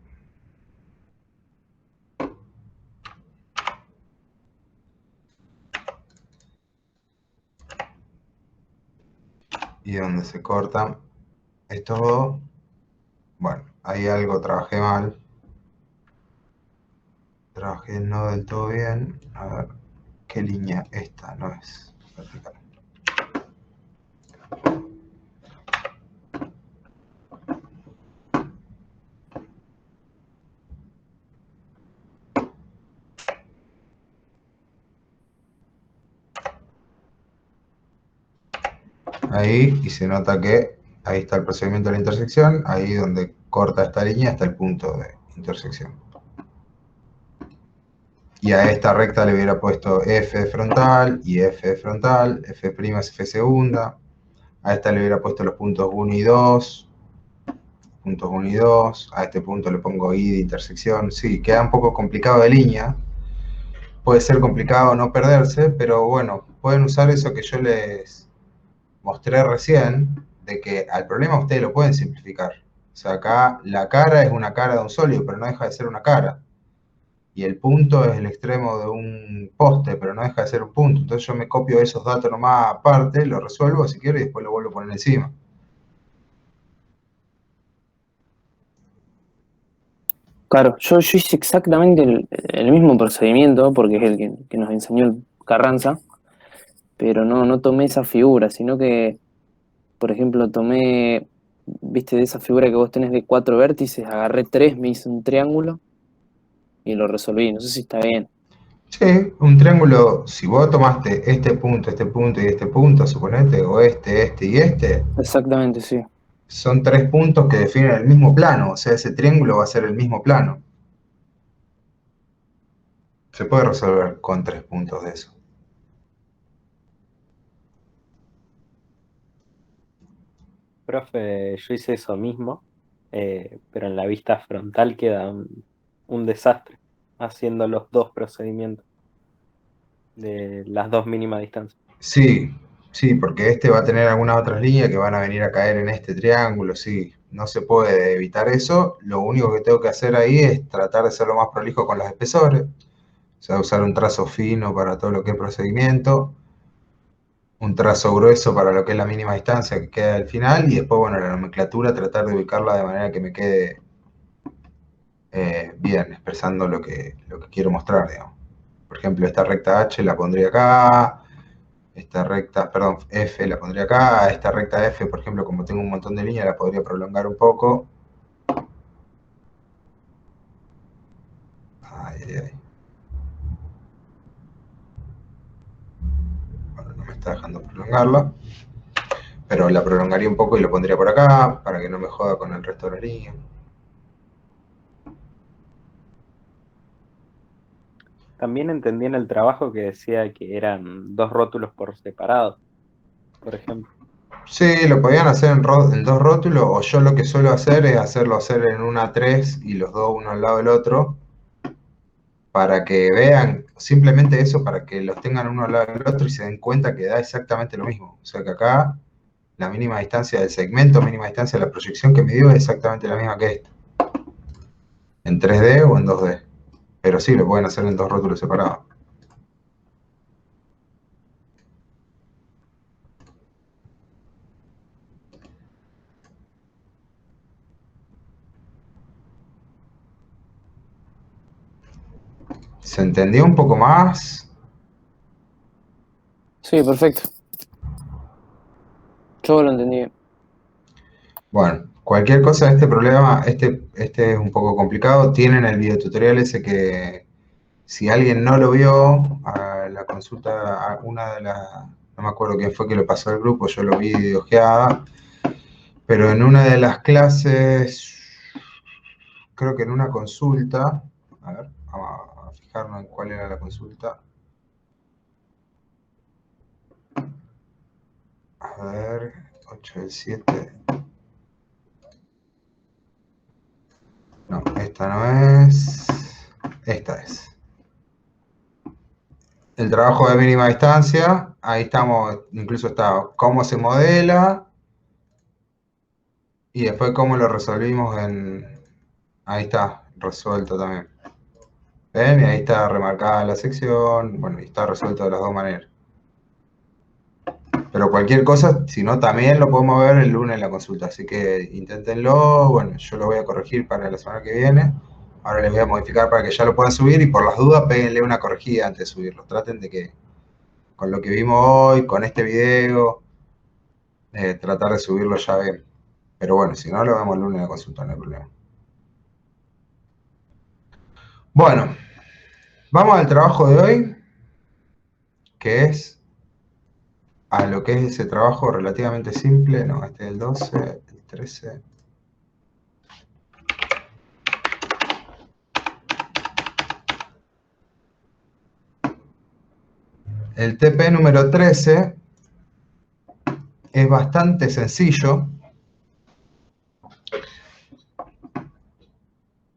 Y donde se cortan estos dos. Bueno, ahí algo trabajé mal. Trabajé no del todo bien. A ver, ¿qué línea? Esta no es vertical. ahí, y se nota que ahí está el procedimiento de la intersección, ahí donde corta esta línea está el punto de intersección. Y a esta recta le hubiera puesto F de frontal y F de frontal, F' es F segunda. A esta le hubiera puesto los puntos 1 y 2. Puntos 1 y 2. A este punto le pongo I de intersección. Sí, queda un poco complicado de línea. Puede ser complicado no perderse, pero bueno, pueden usar eso que yo les mostré recién, de que al problema ustedes lo pueden simplificar. O sea, acá la cara es una cara de un sólido, pero no deja de ser una cara. Y el punto es el extremo de un poste, pero no deja de ser un punto. Entonces yo me copio esos datos nomás aparte, lo resuelvo si quiero y después lo vuelvo a poner encima.
Claro, yo hice exactamente el mismo procedimiento, porque es el que nos enseñó el Carranza, pero no tomé esa figura, sino que, por ejemplo, tomé, viste, de esa figura que vos tenés de 4 vértices, agarré 3, me hice un triángulo y lo resolví. No sé si está bien.
Sí, un triángulo, si vos tomaste este punto y este punto, suponete, o este y este,
Exactamente, sí.
son 3 puntos que definen el mismo plano, o sea, ese triángulo va a ser el mismo plano. Se puede resolver con 3 puntos de eso.
Profe, yo hice eso mismo, pero en la vista frontal queda un desastre haciendo los dos procedimientos de las dos mínimas distancias.
Sí, sí, porque este va a tener algunas otras líneas que van a venir a caer en este triángulo, sí. No se puede evitar eso. Lo único que tengo que hacer ahí es tratar de ser lo más prolijo con los espesores. O sea, usar un trazo fino para todo lo que es procedimiento, un trazo grueso para lo que es la mínima distancia que queda al final, y después, bueno, la nomenclatura, tratar de ubicarla de manera que me quede bien, expresando lo que quiero mostrar, digamos. Por ejemplo, esta recta H la pondría acá, esta recta, perdón, F la pondría acá, esta recta F, por ejemplo, como tengo un montón de líneas, la podría prolongar un poco. Ay, ay, ay. Bueno, no me está dejando prolongarla, pero la prolongaría un poco y lo pondría por acá, para que no me joda con el resto de la línea.
También entendí en el trabajo que decía que eran 2 rótulos por separado, por ejemplo.
Sí, lo podían hacer en 2 rótulos, o yo lo que suelo hacer es hacerlo en una 3 y los dos uno al lado del otro, para que vean, simplemente eso, para que los tengan uno al lado del otro y se den cuenta que da exactamente lo mismo. O sea que acá la mínima distancia del segmento, mínima distancia de la proyección que midió es exactamente la misma que esta, en 3D o en 2D. Pero sí, lo pueden hacer en 2 rótulos separados. ¿Se entendió un poco más?
Sí, perfecto. Yo lo entendí bien.
Bueno, cualquier cosa de este problema, este es un poco complicado. Tienen el videotutorial ese que, si alguien no lo vio, a la consulta, a una de las, no me acuerdo quién fue que lo pasó al grupo, yo lo vi de ojeada, pero en una de las clases, creo que en una consulta, a ver, vamos a fijarnos en cuál era la consulta. A ver, 8 del 7. No, esta no es. Esta es. El trabajo de mínima distancia, ahí estamos, incluso está cómo se modela y después cómo lo resolvimos en. Ahí está, resuelto también. ¿Ven? Y ahí está remarcada la sección, bueno, y está resuelto de las dos maneras. Pero cualquier cosa, si no, también lo podemos ver el lunes en la consulta, así que inténtenlo, bueno, yo lo voy a corregir para la semana que viene. Ahora les voy a modificar para que ya lo puedan subir y por las dudas péguenle una corregida antes de subirlo. Traten de que con lo que vimos hoy, con este video, tratar de subirlo ya bien. Pero bueno, si no, lo vemos el lunes en la consulta, no hay problema. Bueno, vamos al trabajo de hoy, que es a lo que es ese trabajo relativamente simple. No, este es el 12, el 13. El TP número 13 es bastante sencillo.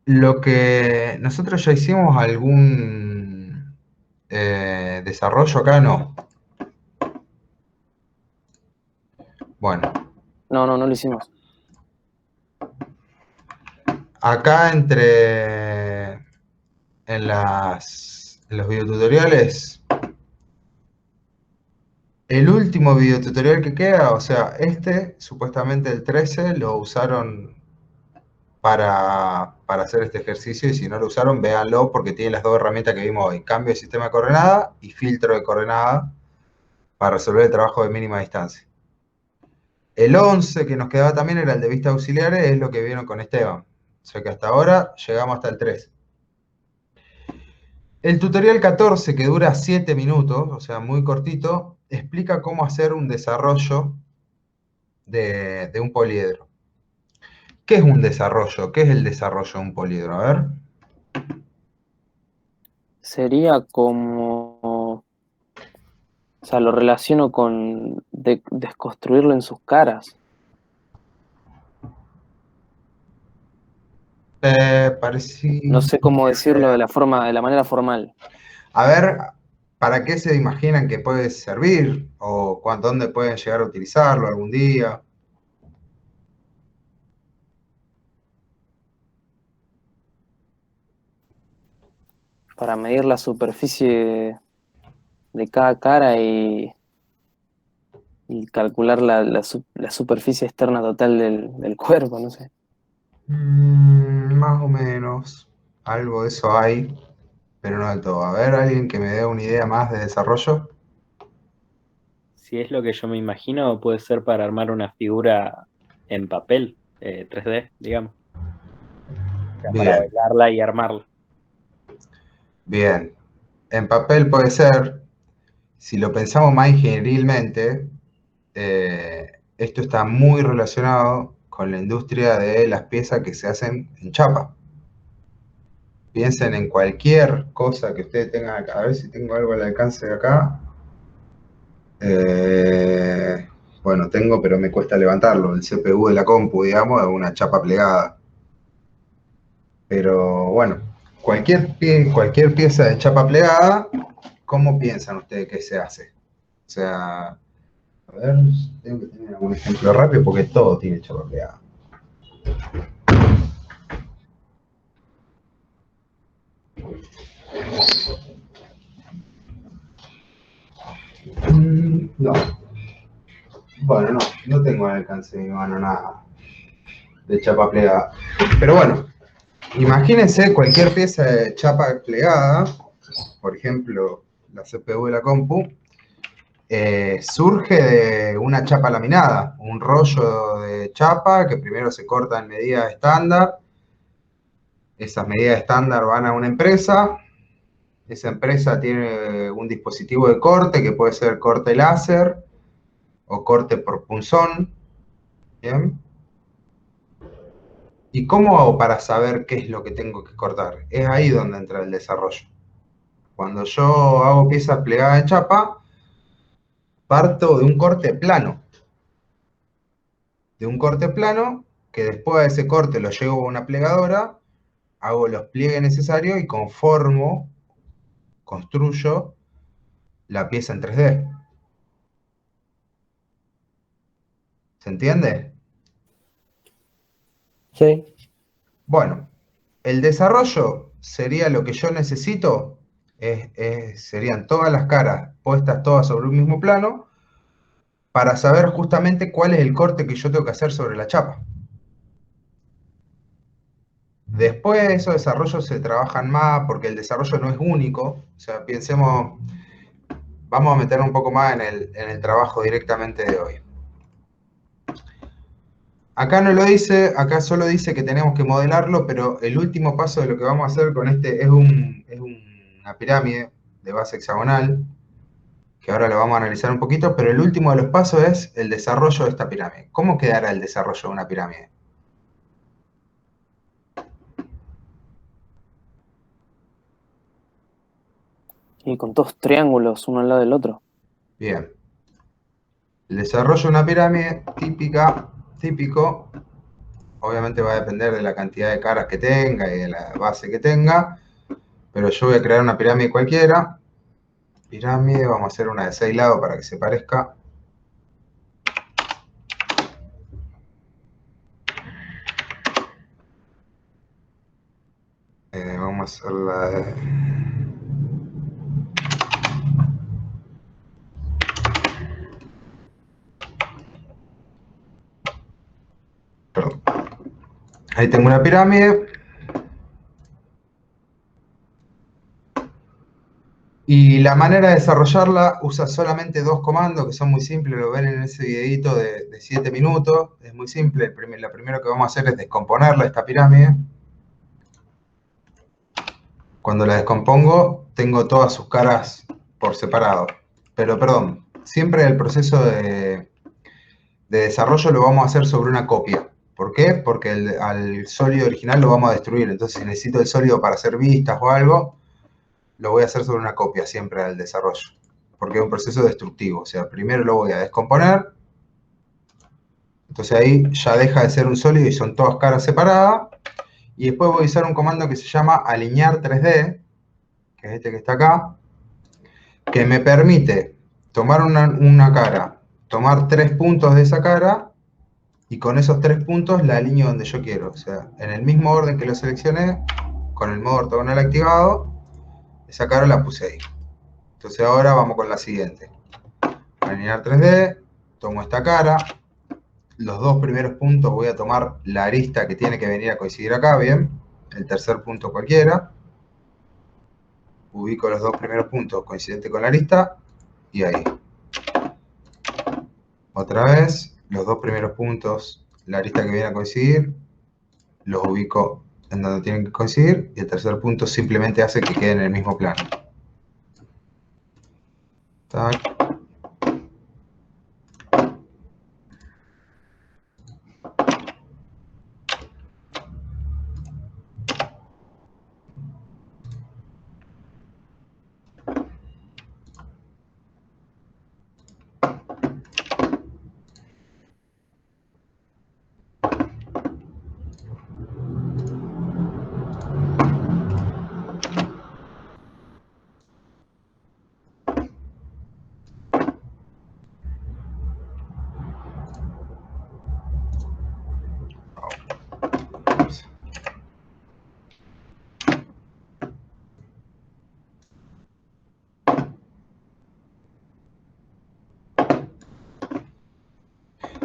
Lo que nosotros ya hicimos algún desarrollo acá, no. Bueno.
No lo hicimos.
Acá en los videotutoriales, el último videotutorial que queda, o sea, supuestamente el 13, lo usaron para hacer este ejercicio, y si no lo usaron, véanlo, porque tiene las dos herramientas que vimos hoy: cambio de sistema de coordenada y filtro de coordenada para resolver el trabajo de mínima distancia. El 11 que nos quedaba también era el de vistas auxiliares, es lo que vieron con Esteban. O sea que hasta ahora llegamos hasta el 3. El tutorial 14, que dura 7 minutos, o sea, muy cortito, explica cómo hacer un desarrollo de un poliedro. ¿Qué es un desarrollo? ¿Qué es el desarrollo de un poliedro? A ver.
Sería como... O sea, lo relaciono con desconstruirlo en sus caras.
Parecido.
No sé cómo decirlo de la manera formal.
A ver, ¿para qué se imaginan que puede servir? ¿O dónde pueden llegar a utilizarlo algún día?
Para medir la superficie de cada cara y calcular la superficie externa total del cuerpo, no sé.
Más o menos. Algo de eso hay, pero no del todo. A ver, ¿alguien que me dé una idea más de desarrollo?
Si es lo que yo me imagino, puede ser para armar una figura en papel, 3D, digamos. O sea, para
Bien.
bailarla y armarla.
Bien. En papel puede ser. Si lo pensamos más ingenierilmente, esto está muy relacionado con la industria de las piezas que se hacen en chapa. Piensen en cualquier cosa que ustedes tengan acá. A ver si tengo algo al alcance de acá. Bueno, tengo, pero me cuesta levantarlo. El CPU de la compu, digamos, es una chapa plegada. Pero bueno, cualquier pieza de chapa plegada, ¿cómo piensan ustedes que se hace? O sea, a ver, tengo que tener algún ejemplo rápido porque todo tiene chapa plegada. No. Bueno, no tengo al alcance de mi mano nada de chapa plegada. Pero bueno, imagínense cualquier pieza de chapa plegada, por ejemplo, la CPU de la compu, surge de una chapa laminada, un rollo de chapa que primero se corta en medidas estándar. Esas medidas estándar van a una empresa. Esa empresa tiene un dispositivo de corte que puede ser corte láser o corte por punzón. ¿Bien? ¿Y cómo hago para saber qué es lo que tengo que cortar? Es ahí donde entra el desarrollo. Cuando yo hago piezas plegadas de chapa, parto de un corte plano. De un corte plano, que después de ese corte lo llevo a una plegadora, hago los pliegues necesarios y construyo la pieza en 3D. ¿Se entiende?
Sí.
Bueno, el desarrollo sería lo que yo necesito, serían todas las caras puestas todas sobre un mismo plano, para saber justamente cuál es el corte que yo tengo que hacer sobre la chapa. Después esos desarrollos se trabajan más porque el desarrollo no es único. O sea, pensemos, vamos a meternos un poco más en el trabajo directamente de hoy. Acá no lo dice, acá solo dice que tenemos que modelarlo, pero el último paso de lo que vamos a hacer con este es una pirámide de base hexagonal, que ahora lo vamos a analizar un poquito, pero el último de los pasos es el desarrollo de esta pirámide. ¿Cómo quedará el desarrollo de una pirámide?
Y con todos triángulos uno al lado del otro.
Bien. El desarrollo de una pirámide típico, obviamente va a depender de la cantidad de caras que tenga y de la base que tenga, pero yo voy a crear una pirámide cualquiera. Pirámide, vamos a hacer una de 6 lados para que se parezca. Vamos a hacerla de... Perdón. Ahí tengo una pirámide. Y la manera de desarrollarla usa solamente 2 comandos que son muy simples, lo ven en ese videito de 7 minutos. Es muy simple, lo primero que vamos a hacer es descomponerla, esta pirámide. Cuando la descompongo, tengo todas sus caras por separado. Pero perdón, siempre el proceso de desarrollo lo vamos a hacer sobre una copia. ¿Por qué? Porque al sólido original lo vamos a destruir. Entonces, si necesito el sólido para hacer vistas o algo, lo voy a hacer sobre una copia siempre al desarrollo. Porque es un proceso destructivo. O sea, primero lo voy a descomponer. Entonces ahí ya deja de ser un sólido y son todas caras separadas. Y después voy a usar un comando que se llama alinear 3D, que es este que está acá, que me permite tomar una cara, tomar 3 puntos de esa cara, y con esos 3 puntos la alineo donde yo quiero. O sea, en el mismo orden que lo seleccioné, con el modo ortogonal activado, esa cara la puse ahí. Entonces ahora vamos con la siguiente. Alinear 3D, tomo esta cara, los 2 primeros puntos voy a tomar la arista que tiene que venir a coincidir acá, bien, el tercer punto cualquiera, ubico los 2 primeros puntos coincidentes con la arista, y ahí. Otra vez, los 2 primeros puntos, la arista que viene a coincidir, los ubico en donde tienen que coincidir, y el tercer punto simplemente hace que quede en el mismo plano. Tac.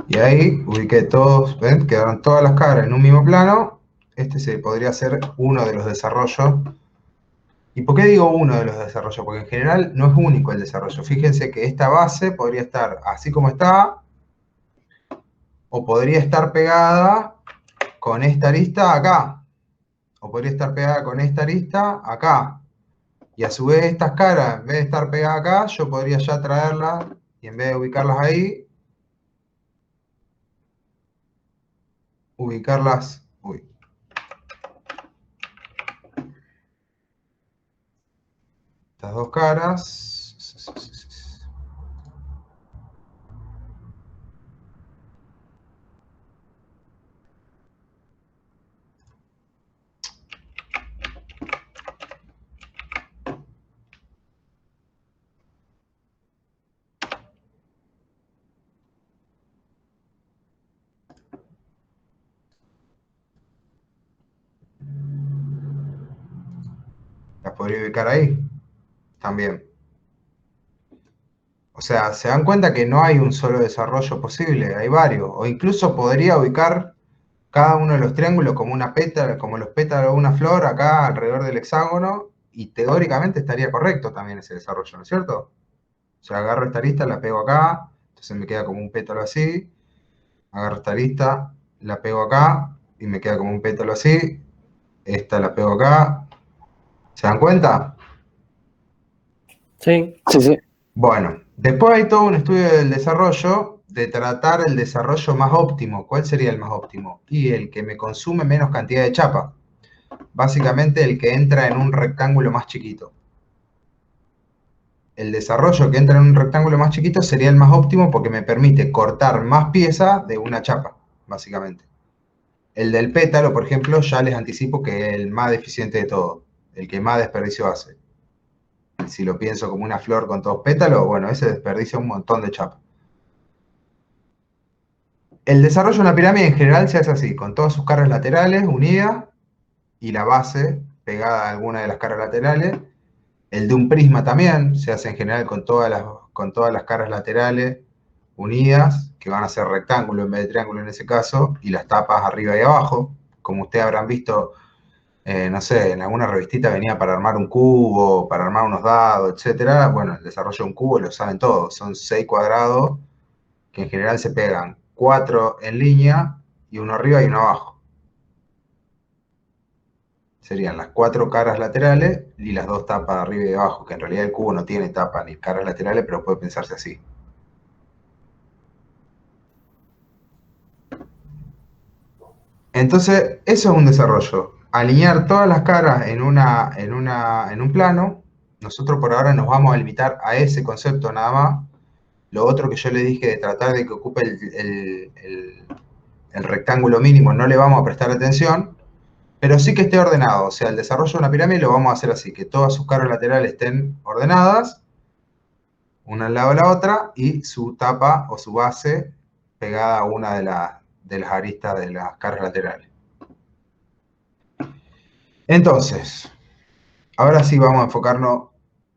Y ahí ubiqué todos, ¿ven? Quedaron todas las caras en un mismo plano. Este se podría ser uno de los desarrollos. ¿Y por qué digo uno de los desarrollos? Porque en general no es único el desarrollo. Fíjense que esta base podría estar así como está, o podría estar pegada con esta arista acá, o podría estar pegada con esta arista acá. Y a su vez estas caras, en vez de estar pegadas acá, yo podría ya traerlas, y en vez de ubicarlas ahí, ubicarlas, estas 2 caras. Las podría ubicar ahí también. O sea, se dan cuenta que no hay un solo desarrollo posible, hay varios. O incluso podría ubicar cada uno de los triángulos como una pétala, como los pétalos de una flor acá alrededor del hexágono, y teóricamente estaría correcto también ese desarrollo, ¿no es cierto? O sea, agarro esta arista, la pego acá, entonces me queda como un pétalo así. Agarro esta arista, la pego acá, y me queda como un pétalo así. Esta la pego acá. ¿Se dan cuenta?
Sí.
Sí, sí.
Bueno, Después hay todo un estudio del desarrollo, de tratar el desarrollo más óptimo. ¿Cuál sería el más óptimo? Y el que me consume menos cantidad de chapa. Básicamente el que entra en un rectángulo más chiquito. El desarrollo que entra en un rectángulo más chiquito sería el más óptimo porque me permite cortar más piezas de una chapa, básicamente. El del pétalo, por ejemplo, ya les anticipo que es el más deficiente de todo, el que más desperdicio hace. Si lo pienso como una flor con todos pétalos, bueno, ese desperdicia un montón de chapa. El desarrollo de una pirámide en general se hace así, con todas sus caras laterales unidas y la base pegada a alguna de las caras laterales. El de un prisma también se hace en general con todas las caras laterales unidas, que van a ser rectángulo en vez de triángulo en ese caso, y las tapas arriba y abajo. Como ustedes habrán visto, no sé, en alguna revistita venía para armar un cubo, para armar unos dados, etc. Bueno, el desarrollo de un cubo lo saben todos, son 6 cuadrados que en general se pegan 4 en línea y uno arriba y uno abajo. Serían las 4 caras laterales y las 2 tapas arriba y abajo, que en realidad el cubo no tiene tapa ni caras laterales, pero puede pensarse así. Entonces, eso es un desarrollo. Alinear todas las caras en un plano. Nosotros por ahora nos vamos a limitar a ese concepto nada más. Lo otro que yo le dije de tratar de que ocupe el rectángulo mínimo, no le vamos a prestar atención, pero sí que esté ordenado. O sea, el desarrollo de una pirámide lo vamos a hacer así, que todas sus caras laterales estén ordenadas, una al lado de la otra, y su tapa o su base pegada a una de las aristas de las caras laterales. Entonces, ahora sí vamos a enfocarnos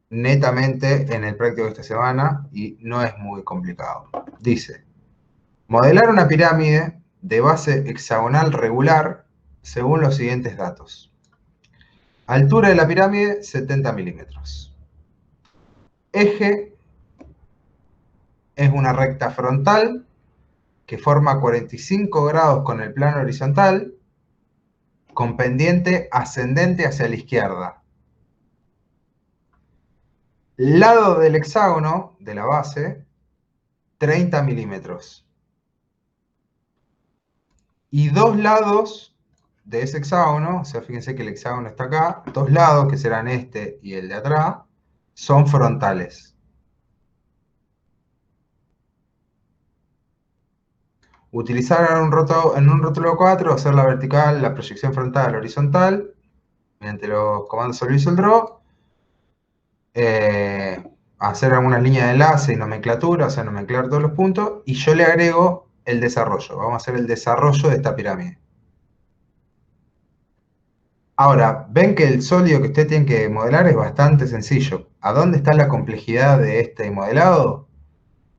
netamente en el práctico de esta semana y no es muy complicado. Dice, modelar una pirámide de base hexagonal regular según los siguientes datos. Altura de la pirámide, 70 milímetros. Eje es una recta frontal que forma 45 grados con el plano horizontal, con pendiente ascendente hacia la izquierda. Lado del hexágono, de la base, 30 milímetros. Y dos lados de ese hexágono, o sea, fíjense que el hexágono está acá, dos lados, que serán este y el de atrás, son frontales. Utilizar en un rótulo 4, hacer la vertical, la proyección frontal, horizontal, mediante los comandos Solve y Draw. Hacer algunas líneas de enlace y nomenclatura, o sea, nomenclar todos los puntos, y yo le agrego el desarrollo. Vamos a hacer el desarrollo de esta pirámide. Ahora, ven que el sólido que usted tiene que modelar es bastante sencillo. ¿A dónde está la complejidad de este modelado?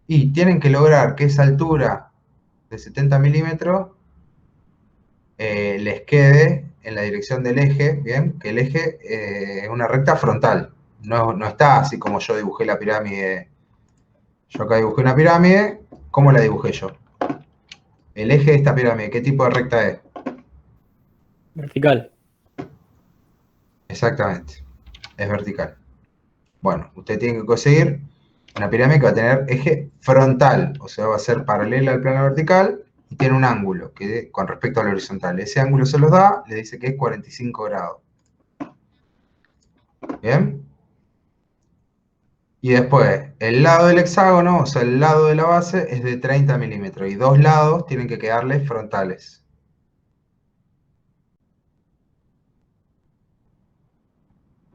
Y tienen que lograr que esa altura de 70 milímetros les quede en la dirección del eje, ¿bien? Que el eje es una recta frontal. No está así como yo dibujé la pirámide. Yo acá dibujé una pirámide. ¿Cómo la dibujé yo? El eje de esta pirámide, ¿qué tipo de recta es?
Vertical.
Exactamente, es vertical. Bueno, usted tiene que conseguir una pirámide que va a tener eje frontal, o sea, va a ser paralela al plano vertical y tiene un ángulo que con respecto al horizontal. Ese ángulo se los da, le dice que es 45 grados. ¿Bien? Y después, el lado del hexágono, o sea, el lado de la base, es de 30 milímetros. Y dos lados tienen que quedarle frontales.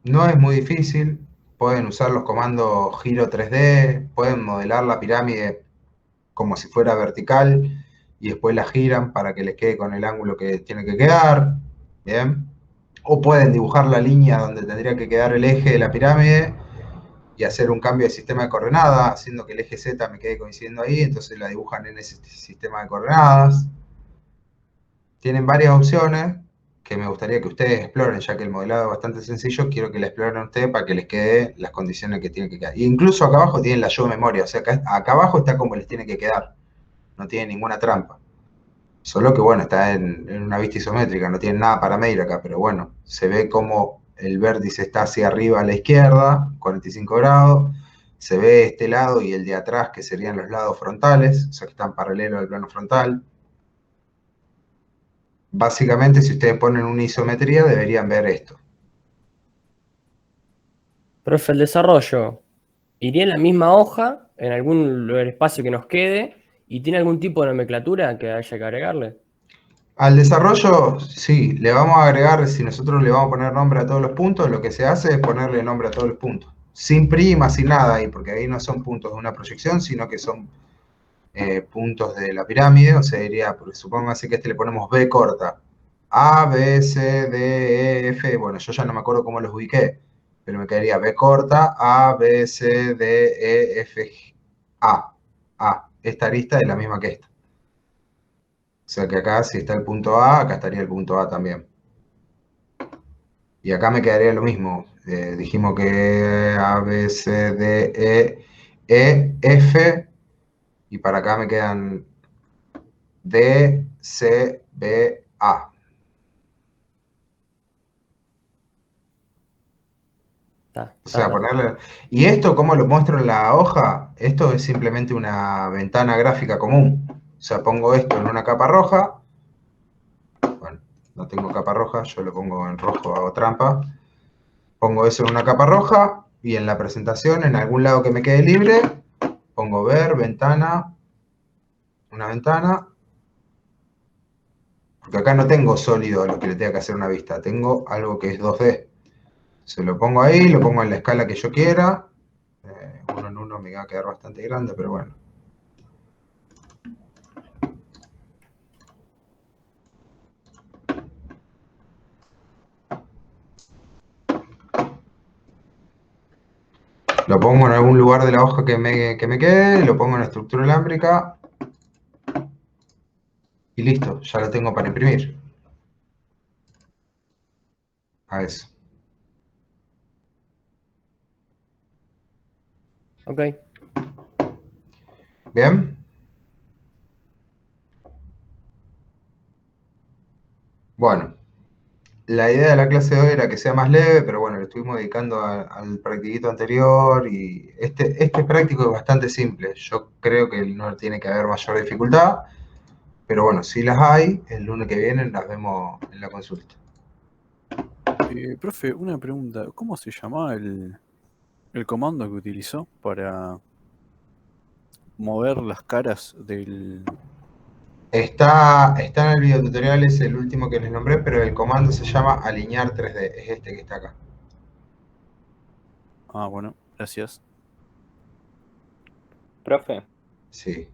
No es muy difícil. Pueden usar los comandos giro 3D. Pueden modelar la pirámide como si fuera vertical. Y después la giran para que les quede con el ángulo que tiene que quedar. ¿Bien? O pueden dibujar la línea donde tendría que quedar el eje de la pirámide y hacer un cambio de sistema de coordenadas, haciendo que el eje Z me quede coincidiendo ahí, entonces la dibujan en ese sistema de coordenadas. Tienen varias opciones que me gustaría que ustedes exploren, ya que el modelado es bastante sencillo, quiero que la exploren ustedes para que les quede las condiciones que tienen que quedar. E incluso acá abajo tienen la yo memoria, o sea, acá abajo está como les tiene que quedar, no tiene ninguna trampa. Solo que bueno, está en una vista isométrica, no tiene nada para medir acá, pero bueno, se ve como el vértice está hacia arriba a la izquierda, 45 grados, se ve este lado y el de atrás, que serían los lados frontales, o sea, que están paralelos al plano frontal. Básicamente, si ustedes ponen una isometría, deberían ver esto.
Profe, el desarrollo iría en la misma hoja, en algún espacio que nos quede, y tiene algún tipo de nomenclatura que haya que agregarle.
Al desarrollo, sí, le vamos a agregar, si nosotros le vamos a poner nombre a todos los puntos, lo que se hace es ponerle nombre a todos los puntos. Sin prima, sin nada ahí, porque ahí no son puntos de una proyección, sino que son puntos de la pirámide, o sea, diría, porque supóngase que este le ponemos B corta. A, B, C, D, E, F, bueno, yo ya no me acuerdo cómo los ubiqué, pero me quedaría B corta, A, B, C, D, E, F, A. A. Esta arista es la misma que esta. O sea que acá, si está el punto A, acá estaría el punto A también. Y acá me quedaría lo mismo. Dijimos que A, B, C, D, F. Y para acá me quedan D, C, B, A. O sea, ponerle... ¿Y esto cómo lo muestro en la hoja? Esto es simplemente una ventana gráfica común. O sea, pongo esto en una capa roja. Bueno, no tengo capa roja, yo lo pongo en rojo, hago trampa. Pongo eso en una capa roja y en la presentación, en algún lado que me quede libre, pongo ver, ventana, una ventana. Porque acá no tengo sólido a lo que le tenga que hacer una vista, tengo algo que es 2D. Se lo pongo ahí, lo pongo en la escala que yo quiera. Uno en uno me va a quedar bastante grande, pero bueno. Lo pongo en algún lugar de la hoja que me quede, lo pongo en estructura alámbrica y listo, ya lo tengo para imprimir. A eso.
Ok.
¿Bien? Bueno, la idea de la clase de hoy era que sea más leve, pero bueno, le estuvimos dedicando al practiquito anterior y este práctico es bastante simple. Yo creo que no tiene que haber mayor dificultad, pero bueno, si las hay, el lunes que viene las vemos en la consulta.
Profe, una pregunta. ¿Cómo se llamaba el comando que utilizó para mover las caras del...
Está en el video tutorial, es el último que les nombré, pero el comando se llama alinear 3D, es este que está acá.
Ah, bueno, gracias.
Profe,
Sí.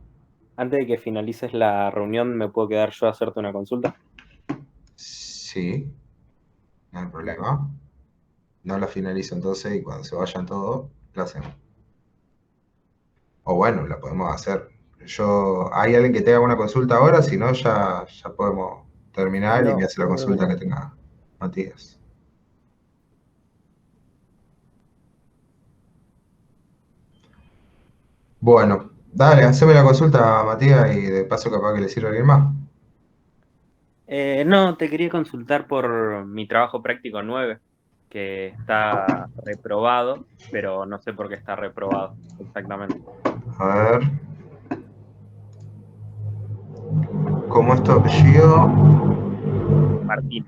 antes de que finalices la reunión, ¿me puedo quedar yo a hacerte una consulta?
Sí, no hay problema. No la finalizo entonces y cuando se vayan todos, la hacemos. O bueno, la podemos hacer. ¿Hay alguien que tenga una consulta ahora? Si no, ya podemos terminar y me
No,
hace la
por ahora
consulta que
no.
tenga Matías. Bueno, dale, haceme la consulta, Matías, y de paso capaz que le sirva a alguien más.
No, te quería consultar por mi trabajo práctico 9, que está reprobado, pero no sé por qué está reprobado exactamente.
A ver, ¿cómo es tu apellido?
Martín.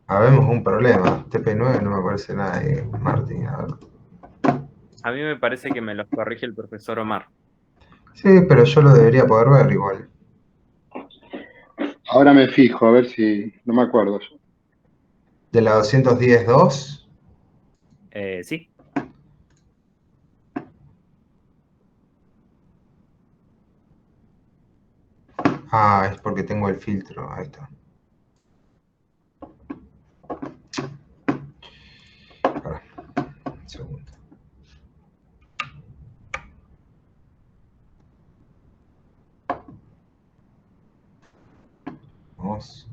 Habemos un problema. TP9 no me parece nada de Martín. A ver.
A mí me parece que me los corrige el profesor Omar.
Sí, pero yo lo debería poder ver igual.
Ahora me fijo, a ver si. No me acuerdo yo.
De la 210.2.
Sí.
Ah, es porque tengo el filtro. Ahí está. Pará, un segundo. Vamos.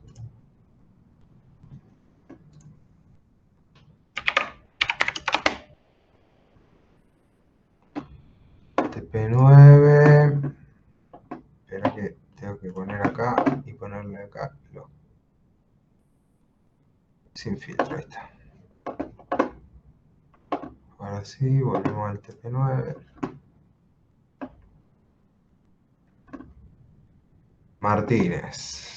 P9. Espera que tengo que poner acá y ponerle acá sin filtro. Ahí está. Ahora sí, volvemos al TP9. Martínez.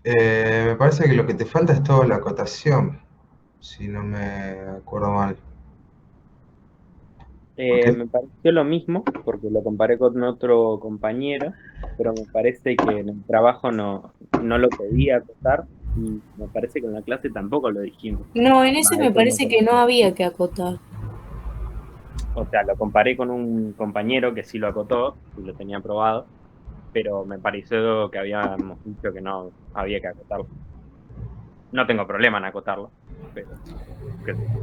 Me parece que lo que te falta es toda la acotación, si no me acuerdo mal. Ok.
Me pareció lo mismo, porque lo comparé con otro compañero, pero me parece que en el trabajo no lo pedí acotar y me parece que en la clase tampoco lo dijimos.
No, en ese
Ah,
me
eso
parece que no había que acotar.
O sea, lo comparé con un compañero que sí lo acotó y lo tenía aprobado, pero me pareció que habíamos dicho que no había que acotarlo. No tengo problema en acotarlo, pero qué sé yo.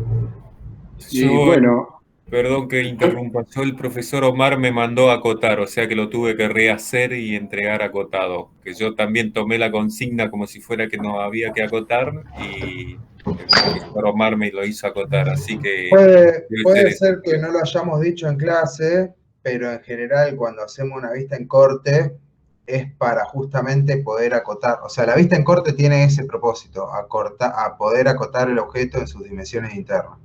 Y
Yo,
bueno,
perdón que interrumpa, yo el profesor Omar me mandó a acotar, o sea que lo tuve que rehacer y entregar acotado. Que yo también tomé la consigna como si fuera que no había que acotar y el profesor Omar me lo hizo acotar, así que debe ser
Puede
eso.
ser que no lo hayamos dicho en clase, pero en general cuando hacemos una vista en corte es para justamente poder acotar. O sea, la vista en corte tiene ese propósito, a poder acotar el objeto en sus dimensiones internas.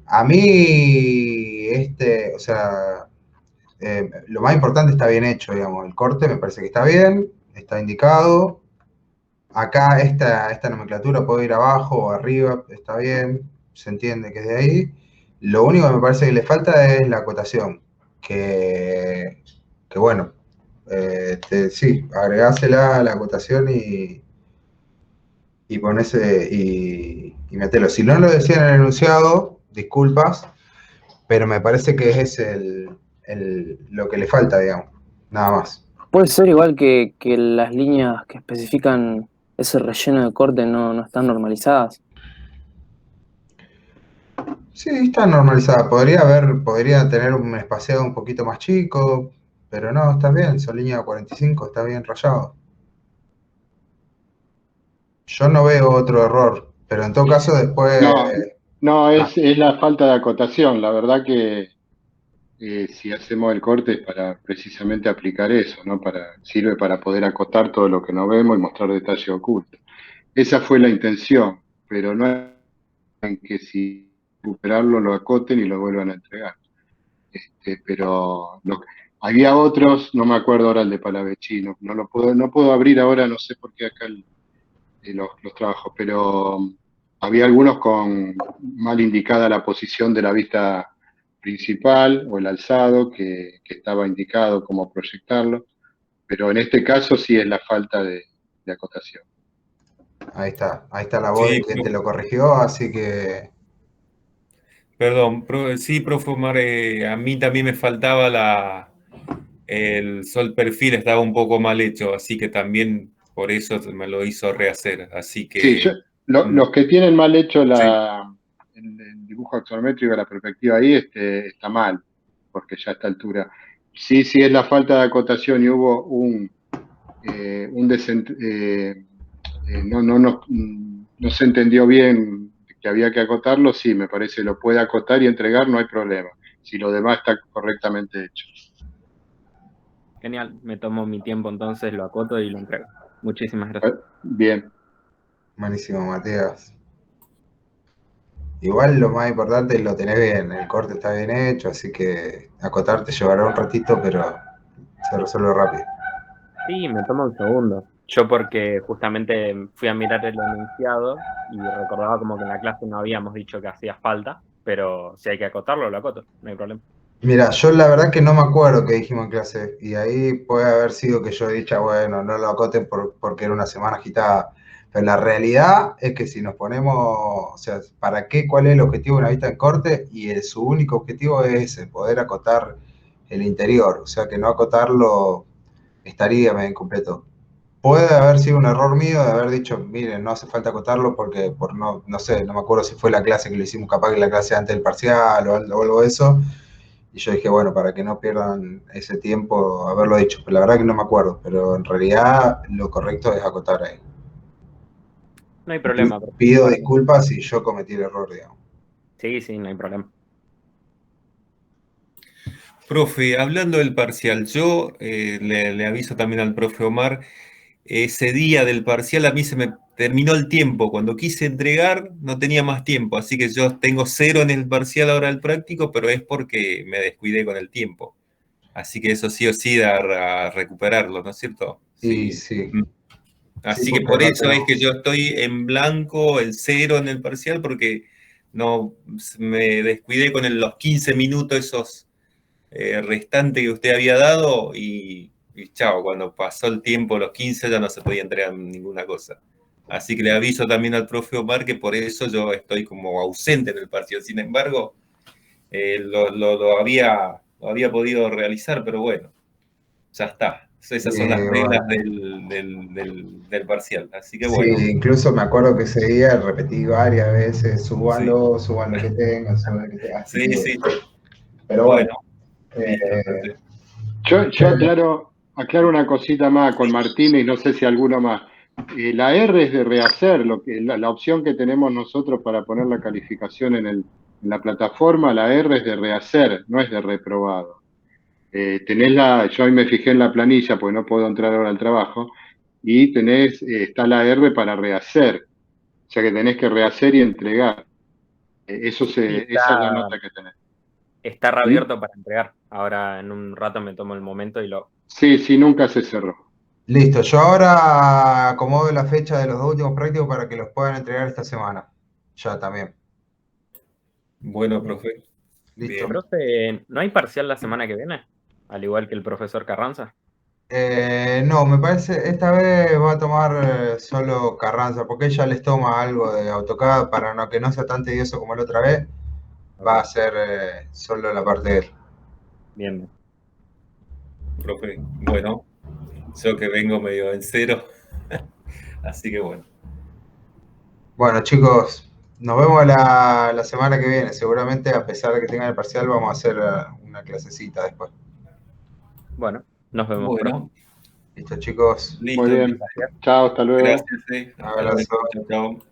A mí, o sea, lo más importante está bien hecho, digamos. El corte me parece que está bien, está indicado. Acá esta nomenclatura puede ir abajo o arriba, está bien, se entiende que es de ahí. Lo único que me parece que le falta es la acotación, que bueno, sí, agregásela a la acotación y ponese y metelo. Si no lo decía en el enunciado, disculpas, pero me parece que es lo que le falta, digamos, nada más.
Puede ser igual que las líneas que especifican ese relleno de corte no están normalizadas.
Sí, está normalizada. Podría tener un espaciado un poquito más chico, pero no, está bien, son línea 45, está bien rayado. Yo no veo otro error, pero en todo caso después...
no, es la falta de acotación. La verdad que si hacemos el corte es para precisamente aplicar eso, ¿no? Sirve para poder acotar todo lo que no vemos y mostrar detalle oculto. Esa fue la intención, pero no es en que si recuperarlo lo acoten y lo vuelvan a entregar. Pero había otros, no me acuerdo ahora el de Palavecino, no puedo abrir ahora, no sé por qué acá los trabajos, pero había algunos con mal indicada la posición de la vista principal o el alzado que estaba indicado cómo proyectarlo, pero en este caso sí es la falta de acotación.
Ahí está la voz de
Sí,
quien te lo corrigió, así que...
perdón, sí, profe Omar, a mí también me faltaba el sol perfil, estaba un poco mal hecho, así que también por eso me lo hizo rehacer, así
Sí,
que...
los que tienen mal hecho
Sí.
el dibujo axonométrico, la perspectiva ahí, está mal, porque ya a esta altura. Sí, es la falta de acotación y hubo no se entendió bien que había que acotarlo, sí, me parece, lo puede acotar y entregar, no hay problema, si lo demás está correctamente hecho.
Genial, me tomo mi tiempo entonces, lo acoto y lo entrego. Muchísimas gracias.
Bien.
Buenísimo, Matías. Igual lo más importante es lo tenés bien, el corte está bien hecho, así que acotar te llevará un ratito, pero se resuelve rápido.
Sí, me toma un segundo. Yo porque justamente fui a mirar el enunciado y recordaba como que en la clase no habíamos dicho que hacía falta, pero si hay que acotarlo, lo acoto, no hay problema.
Mira, yo la verdad que no me acuerdo qué dijimos en clase, y ahí puede haber sido que yo he dicho, bueno, no lo acoten porque era una semana agitada, pero la realidad es que si nos ponemos, o sea, ¿para qué? ¿Cuál es el objetivo de una vista en corte? Y su único objetivo es ese, poder acotar el interior, o sea que no acotarlo estaría medio incompleto. puede haber sido un error mío de haber dicho, miren, no hace falta acotarlo porque no sé, no me acuerdo si fue la clase que lo hicimos, capaz que la clase antes del parcial o algo de eso. Y yo dije, bueno, para que no pierdan ese tiempo, haberlo dicho. Pero la verdad que no me acuerdo, pero en realidad lo correcto es acotar ahí.
No hay problema.
Pido
Bueno,
disculpas si yo cometí el error, digamos.
sí, no hay problema.
Profe, hablando del parcial, yo le aviso también al profe Omar, ese día del parcial a mí se me terminó el tiempo. Cuando quise entregar no tenía más tiempo, así que yo tengo 0 en el parcial ahora del práctico, pero es porque me descuidé con el tiempo. Así que eso sí o sí a recuperarlo, ¿no es cierto?
Sí, sí.
Así
Sí,
que
porque
por
no
eso es que
tenemos.
yo estoy en blanco, el 0 en el parcial, porque no me descuidé con los 15 minutos esos restantes que usted había dado y chao, cuando pasó el tiempo, los 15, ya no se podía entregar ninguna cosa. Así que le aviso también al profe Omar que por eso yo estoy como ausente en el partido. Sin embargo, lo había podido realizar, pero bueno, ya está. Esas son las reglas del parcial. Así que
Sí,
bueno.
incluso me acuerdo que ese día repetí varias veces,
Sí,
suban lo que tengan, suban lo que tengan. Así
sí,
que,
sí.
pero
Bueno,
bueno,
listo, perfecto.
Yo aclaro una cosita más con Martínez, no sé si alguno más. La R es de rehacer, la opción que tenemos nosotros para poner la calificación en la plataforma, la R es de rehacer, no es de reprobado. Yo ahí me fijé en la planilla, porque no puedo entrar ahora al trabajo, y está la R para rehacer, o sea que tenés que rehacer y entregar.
Sí,
Esa es la nota que tenés.
está
¿Mm?
reabierto para entregar. Ahora en un rato me tomo el momento y lo...
Sí, nunca se cerró.
listo. Yo ahora acomodo la fecha de los dos últimos prácticos para que los puedan entregar esta semana. Ya también.
Bueno, profe.
Listo.
Bien.
Profe, ¿no hay parcial la semana que viene? Al igual que el profesor Carranza.
No, me parece, esta vez va a tomar solo Carranza, porque ella les toma algo de AutoCAD para que no sea tan tedioso como la otra vez. Va a
Ok,
ser solo la parte de él.
bien.
Profe, bueno, yo que vengo medio en 0, así que bueno.
Bueno, chicos, nos vemos la semana que viene. Seguramente, a pesar de que tengan el parcial, vamos a hacer una clasecita después.
Bueno, nos vemos, profe.
Bueno,
Listo, chicos.
listo.
Muy bien. Chao, hasta luego.
Gracias.
Un
Hasta luego.
abrazo.
Chao, chao.